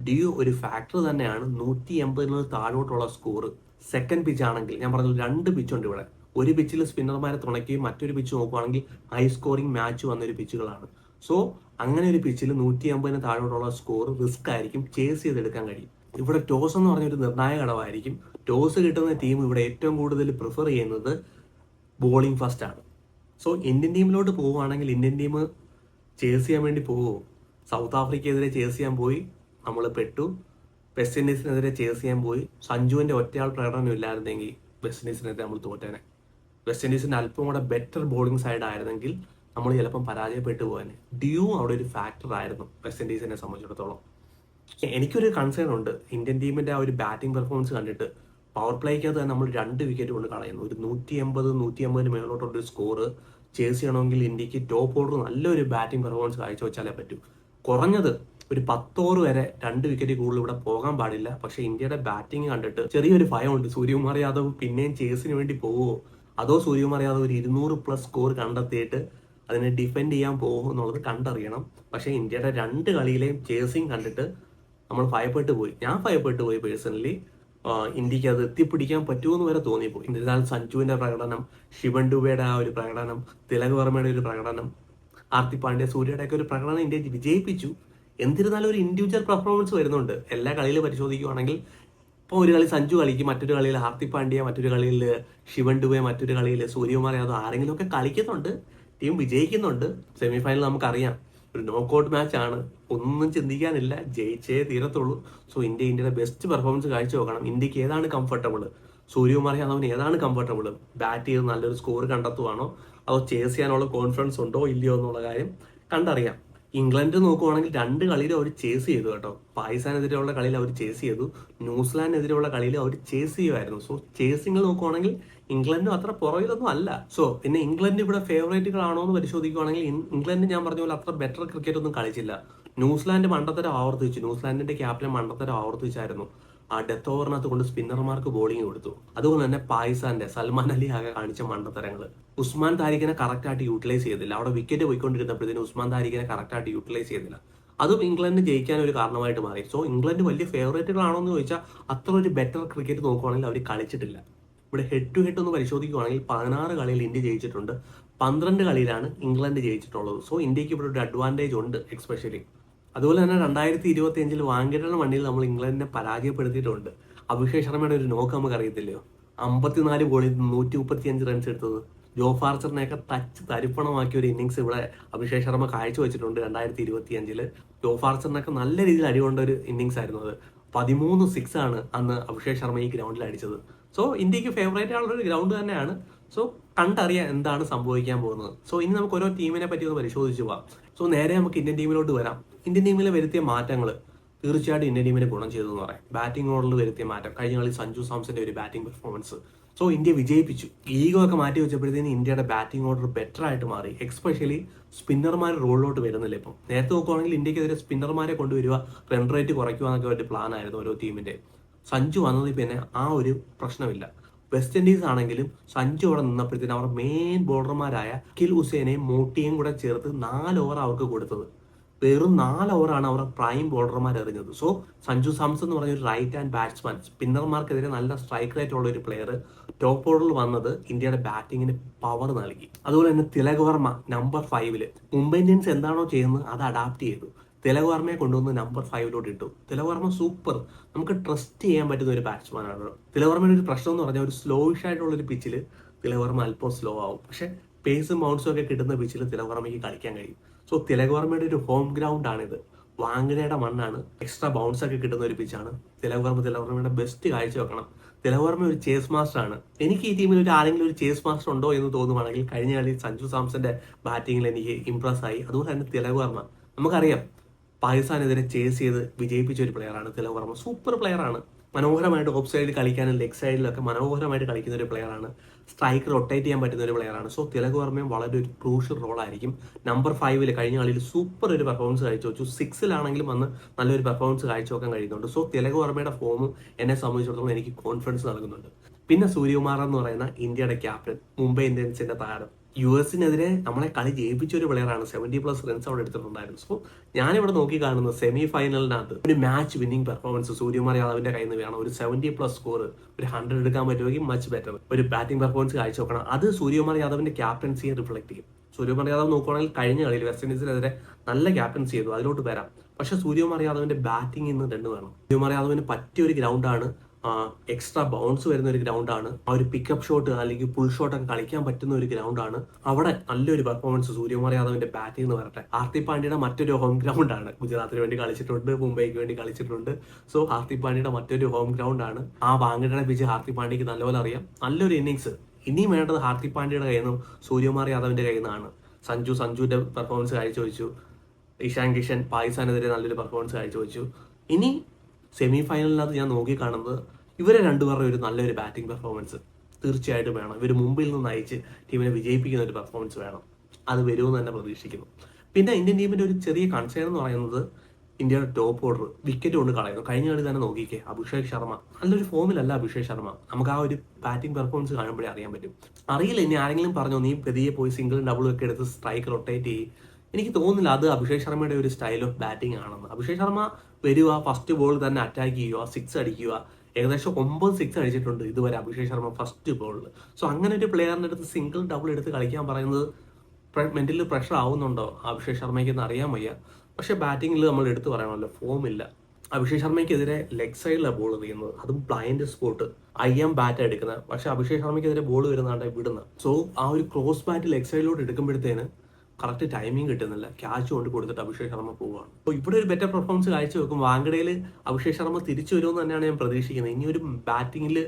ഡ്യൂ ഒരു ഫാക്ടർ തന്നെയാണ്. 180 താഴോട്ടുള്ള സ്കോർ. സെക്കൻഡ് പിച്ച് ആണെങ്കിൽ ഞാൻ പറഞ്ഞു 2 പിച്ചുണ്ട് ഇവിടെ. ഒരു പിച്ചിൽ സ്പിന്നർമാരെ തുണയ്ക്കുകയും മറ്റൊരു പിച്ച് നോക്കുവാണെങ്കിൽ ഹൈ സ്കോറിംഗ് മാച്ച് വന്നൊരു പിച്ചുകളാണ്. സോ അങ്ങനെ ഒരു പിച്ചിൽ 150 താഴോട്ടുള്ള സ്കോർ റിസ്ക് ആയിരിക്കും, ചേസ് ചെയ്തെടുക്കാൻ കഴിയും. ഇവിടെ ടോസ് എന്ന് പറഞ്ഞൊരു നിർണായക ഘടകമായിരിക്കും. ടോസ് കിട്ടുന്ന ടീം ഇവിടെ ഏറ്റവും കൂടുതൽ പ്രിഫർ ചെയ്യുന്നത് ബോളിംഗ് ഫസ്റ്റ് ആണ്. സോ ഇന്ത്യൻ ടീമിലോട്ട് പോവുകയാണെങ്കിൽ ഇന്ത്യൻ ടീം ചേസ് ചെയ്യാൻ വേണ്ടി പോകുമോ? സൗത്ത് ആഫ്രിക്കയെതിരെ ചേസ് ചെയ്യാൻ പോയി, നമ്മൾ പെട്ടു. വെസ്റ്റ് ഇൻഡീസിനെതിരെ ചേസ് ചെയ്യാൻ പോയി. സഞ്ജുവിന്റെ ഒറ്റയാൾ പ്രകടനം ഇല്ലായിരുന്നെങ്കിൽ വെസ്റ്റ് ഇൻഡീസിനെതിരെ നമ്മൾ തോറ്റേനെ. വെസ്റ്റ് ഇൻഡീസിന്റെ അല്പം കൂടെ ബെറ്റർ ബോളിംഗ് സൈഡ് ആയിരുന്നെങ്കിൽ നമ്മൾ ചിലപ്പം പരാജയപ്പെട്ടു പോകാനെ. ഡ്യൂ അവിടെ ഒരു ഫാക്ടർ ആയിരുന്നു വെസ്റ്റ് ഇൻഡീസിനെ സംബന്ധിച്ചിടത്തോളം. എനിക്കൊരു കൺസേൺ ഉണ്ട്. ഇന്ത്യൻ ടീമിന്റെ ആ ഒരു ബാറ്റിംഗ് പെർഫോമൻസ് കണ്ടിട്ട് പവർ പ്ലേക്കകത്ത് തന്നെ നമ്മൾ 2 വിക്കറ്റ് കൊണ്ട് കളയുന്നു. ഒരു 180 മേലോട്ടുള്ളൊരു സ്കോർ ചേസ് ചെയ്യണമെങ്കിൽ ഇന്ത്യക്ക് ടോപ്പ് ഓർഡർ നല്ലൊരു ബാറ്റിംഗ് പെർഫോമൻസ് കാഴ്ചവെച്ചാലേ പറ്റൂ. കുറഞ്ഞത് ഒരു 10 ഓവർ വരെ 2 വിക്കറ്റ് കൂടുതൽ ഇവിടെ പോകാൻ പാടില്ല. പക്ഷെ ഇന്ത്യയുടെ ബാറ്റിംഗ് കണ്ടിട്ട് ചെറിയൊരു ഭയമുണ്ട്. സൂര്യകുമാർ യാദവ് പിന്നെയും ചേസിന് വേണ്ടി പോവുമോ, അതോ സൂര്യകുമാർ യാദവ് ഒരു 200+ സ്കോർ കണ്ടെത്തിയിട്ട് അതിനെ ഡിഫെൻഡ് ചെയ്യാൻ പോകും എന്നുള്ളത് കണ്ടറിയണം. പക്ഷേ ഇന്ത്യയുടെ 2 കളിയിലെയും ചേസിങ് കണ്ടിട്ട് നമ്മൾ ഭയപ്പെട്ടു പോയി. ഞാൻ ഭയപ്പെട്ടു പോയി പേഴ്സണലി. ഇന്ത്യക്ക് അത് എത്തിപ്പിടിക്കാൻ പറ്റുമെന്ന് വരെ തോന്നിപ്പോയി. എന്നിരുന്നാൽ സഞ്ജുവിന്റെ പ്രകടനം, ശിവൻ ഡുബെയുടെ ആ ഒരു പ്രകടനം, തിലക് വർമ്മയുടെ ഒരു പ്രകടനം, ഹാർദിക് പാണ്ഡ്യ, സൂര്യയുടെ ഒക്കെ ഒരു പ്രകടനം ഇന്ത്യ വിജയിപ്പിച്ചു. എന്നിരുന്നാലും ഒരു ഇൻഡിവിജ്വൽ പെർഫോമൻസ് വരുന്നുണ്ട്. എല്ലാ കളിയിലും പരിശോധിക്കുകയാണെങ്കിൽ ഇപ്പോൾ ഒരു കളി സഞ്ജു കളിക്കും, മറ്റൊരു കളിയിൽ ഹാർദിക് പാണ്ഡ്യ, മറ്റൊരു കളിയിൽ ശിവൻ ഡുബെ, മറ്റൊരു കളിയിൽ സൂര്യകുമാർ യാദവ്, ആരെങ്കിലും ഒക്കെ കളിക്കുന്നുണ്ട്, ടീം വിജയിക്കുന്നുണ്ട്. സെമി ഫൈനൽ നമുക്കറിയാം, ഒരു നോക്കൗട്ട് മാച്ച് ആണ്, ഒന്നും ചിന്തിക്കാനില്ല, ജയിച്ചേ തീരത്തുള്ളൂ. സോ ഇന്ത്യയുടെ ബെസ്റ്റ് പെർഫോമൻസ് കാഴ്ചവെക്കണം. ഇന്ത്യക്ക് ഏതാണ് കംഫർട്ടബിൾ, സൂര്യകുമാർ യാദവിന് ഏതാണ് കംഫർട്ടബിൾ, ബാറ്റ് ചെയ്ത് നല്ലൊരു സ്കോർ കണ്ടെത്തുവാണോ അതോ ചേസ് ചെയ്യാനുള്ള കോൺഫിഡൻസ് ഉണ്ടോ ഇല്ലയോ എന്നുള്ള കാര്യം കണ്ടറിയാം. ഇംഗ്ലണ്ട് നോക്കുവാണെങ്കിൽ 2 കളിയിൽ അവർ ചേസ് ചെയ്തു കേട്ടോ. പാകിസ്ഥാനെതിരെയുള്ള കളിയിൽ അവർ ചേസ് ചെയ്തു, ന്യൂസിലാൻഡിനെതിരെയുള്ള കളിയിൽ അവർ ചേസ് ചെയ്യുമായിരുന്നു. സോ ചേസിംഗ് നോക്കുവാണെങ്കിൽ ഇംഗ്ലണ്ടും അത്ര പുറകിലൊന്നും അല്ല. സോ പിന്നെ ഇംഗ്ലണ്ട് ഇവിടെ ഫേവറേറ്റുകളാണോ എന്ന് പരിശോധിക്കുകയാണെങ്കിൽ ഇംഗ്ലണ്ട് ഞാൻ പറഞ്ഞ പോലെ അത്ര ബെറ്റർ ക്രിക്കറ്റ് ഒന്നും കളിച്ചില്ല. ന്യൂസിലാൻഡ് മണ്ടത്തരം ആവർത്തിച്ചു, ന്യൂസിലാൻഡിന്റെ ക്യാപ്റ്റൻ മണ്ടത്തരം ആവർത്തിച്ചായിരുന്നു. ആ ഡെത്ത് ഓവറിനകത്ത് കൊണ്ട് സ്പിന്നർമാർക്ക് ബോളിംഗ് കൊടുത്തു. അതുപോലെ തന്നെ പാകിസ്ഥാന്റെ സൽമാൻ അലി ആകെ കാണിച്ച മണ്ടത്തരങ്ങൾ, ഉസ്മാൻ താരിഖിനെ കറക്റ്റായിട്ട് യൂട്ടിലൈസ് ചെയ്തില്ല. അവിടെ വിക്കറ്റ് പോയിക്കൊണ്ടിരുന്നപ്പോഴത്തേന് ഉസ്മാൻ താരിഖിനെ കറക്റ്റായിട്ട് യൂട്ടിലൈസ് ചെയ്തില്ല. അതും ഇംഗ്ലണ്ട് ജയിക്കാൻ ഒരു കാരണമായിട്ട് മാറി. സോ ഇംഗ്ലണ്ട് വലിയ ഫേവറേറ്റുകളാണോ എന്ന് ചോദിച്ചാൽ അത്ര ഒരു ബെറ്റർ ക്രിക്കറ്റ് നോക്കുവാണെങ്കിൽ അവർ കളിച്ചിട്ടില്ല. ഇവിടെ ഹെഡ് ടു ഹെഡ് ഒന്ന് പരിശോധിക്കുകയാണെങ്കിൽ 16 കളിയിൽ ഇന്ത്യ ജയിച്ചിട്ടുണ്ട്, 12 കളിയിലാണ് ഇംഗ്ലണ്ട് ജയിച്ചിട്ടുള്ളത്. സോ ഇന്ത്യക്ക് ഇവിടെ ഒരു അഡ്വാൻറ്റേജ് ഉണ്ട് എക്സ്പെഷ്യലി. അതുപോലെ തന്നെ 2025 വാങ്കഡയുടെ മണ്ണിൽ നമ്മൾ ഇംഗ്ലണ്ടിനെ പരാജയപ്പെടുത്തിയിട്ടുണ്ട്. അഭിഷേക് ശർമ്മയുടെ ഒരു നോക്ക് നമുക്ക് അറിയത്തില്ലയോ, 54 ബോളിൽ 135 റൺസ് എടുത്തത്. ജോ ഫാർച്ചറിനെയൊക്കെ തരിപ്പണമാക്കിയ ഒരു ഇന്നിങ്സ് ഇവിടെ അഭിഷേക് ശർമ്മ കാഴ്ചവെച്ചിട്ടുണ്ട് 2025. ജോ ഫാർച്ചറിനൊക്കെ നല്ല രീതിയിൽ അടികൊണ്ട ഒരു ഇന്നിങ്സ് ആയിരുന്നു അത്. 13 6 ആണ് അന്ന് അഭിഷേക് ശർമ്മ ഈ ഗ്രൗണ്ടിൽ അടിച്ചത്. സോ ഇന്ത്യക്ക് ഫേവറേറ്റ് ആയുള്ള ഒരു ഗ്രൗണ്ട് തന്നെയാണ്. സോ കണ്ടറിയാം എന്താണ് സംഭവിക്കാൻ പോകുന്നത്. സോ ഇനി നമുക്ക് ഓരോ ടീമിനെ പറ്റി ഒന്ന് പരിശോധിച്ച് പോവാം. സോ നേരെ നമുക്ക് ഇന്ത്യൻ ടീമിലോട്ട് വരാം. ഇന്ത്യൻ ടീമിൽ വരുത്തിയ മാറ്റങ്ങൾ തീർച്ചയായിട്ടും ഇന്ത്യൻ ടീമിന് ഗുണം ചെയ്തു എന്ന് പറയാം. ബാറ്റിംഗ് ഓർഡറിൽ വരുത്തിയ മാറ്റം, കഴിഞ്ഞ കളി സഞ്ജു സാംസന്റെ ഒരു ബാറ്റിംഗ് പെർഫോമൻസ്, സോ ഇന്ത്യ വിജയിപ്പിച്ചു. ഈഗോ ഒക്കെ മാറ്റി വെച്ചപ്പോഴത്തേന് ഇന്ത്യയുടെ ബാറ്റിംഗ് ഓർഡർ ബെറ്റർ ആയിട്ട് മാറി. എക്സ്പെഷ്യലി സ്പിന്നർമാർ റോളിലോട്ട് വരുന്നില്ല. ഇപ്പം നേരത്തെ നോക്കുവാണെങ്കിൽ ഇന്ത്യക്കെതിരെ സ്പിന്നർമാരെ കൊണ്ടുവരിക, റൺ റേറ്റ് കുറയ്ക്കുക എന്നൊക്കെ ഒരു പ്ലാൻ ആയിരുന്നു ഓരോ ടീമിന്റെ. സഞ്ജു വന്നതിൽ പിന്നെ ആ ഒരു പ്രശ്നമില്ല. വെസ്റ്റ് ഇൻഡീസ് ആണെങ്കിലും സഞ്ജു അവിടെ നിന്നപ്പോഴത്തേന് അവർ മെയിൻ ബോളർമാരായ അഖിൽ ഹുസൈനെയും മോട്ടിയും കൂടെ ചേർത്ത് 4 ഓവർ അവർക്ക് കൊടുത്തത്. വെറും 4 ഓവറാണ് അവർ പ്രൈം ബോളർമാർ എറിഞ്ഞത്. സോ സഞ്ജു സാംസൺ എന്ന് പറഞ്ഞ ഒരു റൈറ്റ് ഹാൻഡ് ബാറ്റ്സ്മാൻ, സ്പിന്നർമാർക്കെതിരെ നല്ല സ്ട്രൈക്ക് റേറ്റ് ഉള്ള ഒരു പ്ലെയർ ടോപ്പ് ഓർഡറിൽ വന്നത് ഇന്ത്യയുടെ ബാറ്റിങ്ങിന് പവർ നൽകി. അതുപോലെ തന്നെ തിലക് വർമ്മ നമ്പർ 5 മുംബൈ ഇന്ത്യൻസ് എന്താണോ ചെയ്യുന്നത് അത് അഡാപ്റ്റ് ചെയ്തു. തിലക് വർമ്മയെ കൊണ്ടുവന്ന് നമ്പർ 5 ഇട്ടു. തിലക് വർമ്മ സൂപ്പർ, നമുക്ക് ട്രസ്റ്റ് ചെയ്യാൻ പറ്റുന്ന ഒരു ബാറ്റ്സ്മാനാണ്. തിലക് വർമ്മയുടെ ഒരു പ്രശ്നം എന്ന് പറഞ്ഞാൽ ഒരു സ്ലോയിഷ് ആയിട്ടുള്ള ഒരു പിച്ചിൽ തിലക് വർമ്മ അല്പം സ്ലോ ആവും. പക്ഷെ പേസും ബൗൺസും ഒക്കെ കിട്ടുന്ന പിച്ചിൽ തിലക് വർമ്മയ്ക്ക് കളിക്കാൻ കഴിയും. സോ തിലക് വർമ്മയുടെ ഒരു ഹോം ഗ്രൗണ്ട് ആണിത്, വാങ്കഡയുടെ മണ്ണാണ്, എക്സ്ട്രാ ബൗൺസ് ഒക്കെ കിട്ടുന്ന ഒരു പിച്ചാണ്. തിലക് വർമ്മയുടെ ബെസ്റ്റ് കാഴ്ച വെക്കണം. തിലക് വർമ്മ ഒരു ചേസ് മാസ്റ്റർ ആണ്. എനിക്ക് ഈ ടീമിൽ ആരെങ്കിലും ഒരു ചേസ് മാസ്റ്റർ ഉണ്ടോ എന്ന് തോന്നുവാണെങ്കിൽ കഴിഞ്ഞ കളി സഞ്ജു സാംസന്റെ ബാറ്റിങ്ങിൽ എനിക്ക് ഇംപ്രസ് ആയി. അതുപോലെ തന്നെ തിലക് വർമ്മ, നമുക്കറിയാം പാകിസ്ഥാനെതിരെ ചേസ് ചെയ്ത് വിജയിപ്പിച്ച ഒരു പ്ലെയറാണ് തിലക് വർമ്മ. സൂപ്പർ പ്ലെയറാണ്, മനോഹരമായിട്ട് ഓഫ് സൈഡിൽ കളിക്കാനും ലെഗ് സൈഡിലൊക്കെ മനോഹരമായിട്ട് കളിക്കുന്ന ഒരു പ്ലെയറാണ്. സ്ട്രൈക്ക് റൊട്ടേറ്റ് ചെയ്യാൻ പറ്റുന്ന ഒരു പ്ലെയറാണ്. സോ തിലക് വർമ്മയും വളരെ ഒരു ക്രൂഷ്യൽ റോളായിരിക്കും. നമ്പർ 5 കഴിഞ്ഞ കളിയിൽ സൂപ്പർ ഒരു പെർഫോമൻസ് കാഴ്ചവെച്ചു. 6 വന്ന് നല്ലൊരു പെർഫോമൻസ് കാഴ്ചവെക്കാൻ കഴിയുന്നുണ്ട്. സോ തിലക് വർമ്മയുടെ ഫോമും എന്നെ സംബന്ധിച്ചിടത്തോളം എനിക്ക് കോൺഫിഡൻസ് നൽകുന്നുണ്ട്. പിന്നെ സൂര്യകുമാർ എന്ന് പറയുന്ന ഇന്ത്യയുടെ ക്യാപ്റ്റൻ, മുംബൈ ഇന്ത്യൻസിന്റെ താരം, US-നെതിരെ നമ്മളെ കളി ജയിപ്പിച്ച ഒരു പ്ലെയറാണ്. 70+ റൺസ് അവിടെ എടുത്തിട്ടുണ്ടായിരുന്നു. സോ ഞാനിവിടെ നോക്കി കാണുന്നത് സെമി ഫൈനലിനകത്ത് ഒരു മാച്ച് വിന്നിംഗ് പെർഫോമൻസ് സൂര്യകുമാർ യാദവിന്റെ കയ്യിൽ നിന്ന് വേണം. ഒരു 70+ സ്കോർ, ഒരു 100 എടുക്കാൻ പറ്റുമെങ്കിൽ മച്ച് ബെറ്റർ. ഒരു ബാറ്റിംഗ് പെർഫോമൻസ് കാഴ്ചവെക്കണം. അത് സൂര്യകുമാർ യാദവിന്റെ ക്യാപ്റ്റൻസിയെ റിഫ്ലക്ട് ചെയ്യും. സൂര്യകുമാർ യാദവ് നോക്കുകയാണെങ്കിൽ കഴിഞ്ഞ കളിയിൽ വെസ്റ്റ് ഇൻഡീസിനെതിരെ നല്ല ക്യാപ്റ്റൻസി ചെയ്തു, അതിലോട്ട് വരാം. പക്ഷെ സൂര്യകുമാർ യാദവിന്റെ ബാറ്റിംഗ് ഇന്ന് 2 വേണം. സൂര്യകുമാർ യാദവിന് പറ്റിയ ഒരു ഗ്രൗണ്ടാണ്, എക്സ്ട്രാ ബൗൺസ് വരുന്ന ഒരു ഗ്രൗണ്ടാണ്, ആ ഒരു പിക്കപ്പ് ഷോട്ട് അല്ലെങ്കിൽ പുൾ ഷോട്ട് ഒക്കെ കളിക്കാൻ പറ്റുന്ന ഒരു ഗ്രൗണ്ടാണ്. അവിടെ നല്ലൊരു പെർഫോമൻസ് സൂര്യകുമാർ യാദവിന്റെ ബാറ്റിൽ നിന്ന് വരട്ടെ. ഹാർദിക് പാണ്ഡ്യയുടെ മറ്റൊരു ഹോം ഗ്രൗണ്ടാണ്, ഗുജറാത്തിന് വേണ്ടി കളിച്ചിട്ടുണ്ട്, മുംബൈക്ക് വേണ്ടി കളിച്ചിട്ടുണ്ട്. സോ ഹാർദിക് പാണ്ഡ്യയുടെ മറ്റൊരു ഹോം ഗ്രൗണ്ടാണ്. ആ വാങ്കഡയുടെ പിച്ച് ഹാർദിക് പാണ്ഡ്യക്ക് നല്ലപോലെ അറിയാം. നല്ലൊരു ഇന്നിങ്സ് ഇനിയും വേണ്ടത് ഹാർദിക് പാണ്ഡ്യയുടെ കയ്യിൽ നിന്നും സൂര്യകുമാർ യാദവിന്റെ കയ്യിൽ നിന്നാണ്. സഞ്ജുവിന്റെ പെർഫോമൻസ് കാഴ്ചവെച്ചു. ഇഷാൻ കിഷൻ പാകിസ്ഥാനെതിരെ നല്ലൊരു പെർഫോമൻസ് കാഴ്ചവെച്ചു. ഇനി സെമി ഫൈനലിനകത്ത് ഞാൻ നോക്കി കാണുന്നത് ഇവരെ രണ്ടുപേരുടെ ഒരു നല്ലൊരു ബാറ്റിംഗ് പെർഫോമൻസ് തീർച്ചയായിട്ടും വേണം. ഇവർ മുംബൈയിൽ നിന്ന് നയിച്ച് ടീമിനെ വിജയിപ്പിക്കുന്ന ഒരു പെർഫോമൻസ് വേണം. അത് വരുമെന്ന് തന്നെ പ്രതീക്ഷിക്കുന്നു. പിന്നെ ഇന്ത്യൻ ടീമിന്റെ ഒരു ചെറിയ കൺസേൺ എന്ന് പറയുന്നത് ഇന്ത്യയുടെ ടോപ്പ് ഓർഡർ വിക്കറ്റ് കൊണ്ട് കളയുന്നു. കഴിഞ്ഞ കളി തന്നെ നോക്കിക്കേ, അഭിഷേക് ശർമ്മ നല്ലൊരു ഫോമിലല്ല. അഭിഷേക് ശർമ്മ നമുക്ക് ആ ഒരു ബാറ്റിംഗ് പെർഫോമൻസ് കാണുമ്പോഴേ അറിയാൻ പറ്റും. അറിയില്ല, ഇനി ആരെങ്കിലും പറഞ്ഞോ നീ പെതിയെ പോയി സിംഗിളും ഡബിളും ഒക്കെ എടുത്ത് സ്ട്രൈക്ക് റൊട്ടേറ്റ് ചെയ്യും. എനിക്ക് തോന്നുന്നില്ല അത് അഭിഷേക് ശർമ്മയുടെ ഒരു സ്റ്റൈൽ ഓഫ് ബാറ്റിംഗ് ആണെന്ന്. അഭിഷേക് ശർമ്മ വരിക, ഫസ്റ്റ് ബോൾ തന്നെ അറ്റാക്ക് ചെയ്യുക, 6 അടിക്കുക. ഏകദേശം 9 6 അടിച്ചിട്ടുണ്ട് ഇതുവരെ അഭിഷേക് ശർമ്മ ഫസ്റ്റ് ബോളിൽ. സോ അങ്ങനെ ഒരു പ്ലെയറിന്റെ അടുത്ത് സിംഗിൾ ഡബിൾ എടുത്ത് കളിക്കാൻ പറയുന്നത് മെന്റലി പ്രഷർ ആവുന്നുണ്ടോ അഭിഷേക് ശർമ്മയ്ക്ക് എന്ന് അറിയാൻ വയ്യ. പക്ഷെ ബാറ്റിംഗിൽ നമ്മൾ എടുത്തു പറയണമല്ലോ, ഫോമില്ല. അഭിഷേക് ശർമ്മയ്ക്കെതിരെ ലെഗ് സൈഡിലാണ് ബോൾ എറിയുന്നത്, അതും ബ്ലൈൻഡ് സ്പോട്ട്. ബാറ്റ് എടുക്കുന്നത്, പക്ഷെ അഭിഷേക് ശർമ്മയ്ക്കെതിരെ ബോൾ വരുന്നതാണ് വിടുന്നത്. സോ ആ ഒരു ക്രോസ് ബാറ്റ് ലെഗ് സൈഡിലോട്ട് എടുക്കുമ്പോഴത്തേന് കറക്റ്റ് ടൈമിംഗ് കിട്ടുന്നില്ല, ക്യാച്ച് കൊണ്ട് കൊടുത്തിട്ട് അഭിഷേക് ശർമ്മ പോവുകയാണ്. അപ്പോൾ ഇവിടെ ഒരു ബെറ്റർ പെർഫോമൻസ് കാഴ്ചവെക്കും. വാങ്കഡയിൽ അഭിഷേക് ശർമ്മ തിരിച്ചു വരുമെന്ന് തന്നെയാണ് ഞാൻ പ്രതീക്ഷിക്കുന്നത്. ഇനി ഒരു ബാറ്റിംഗിൽ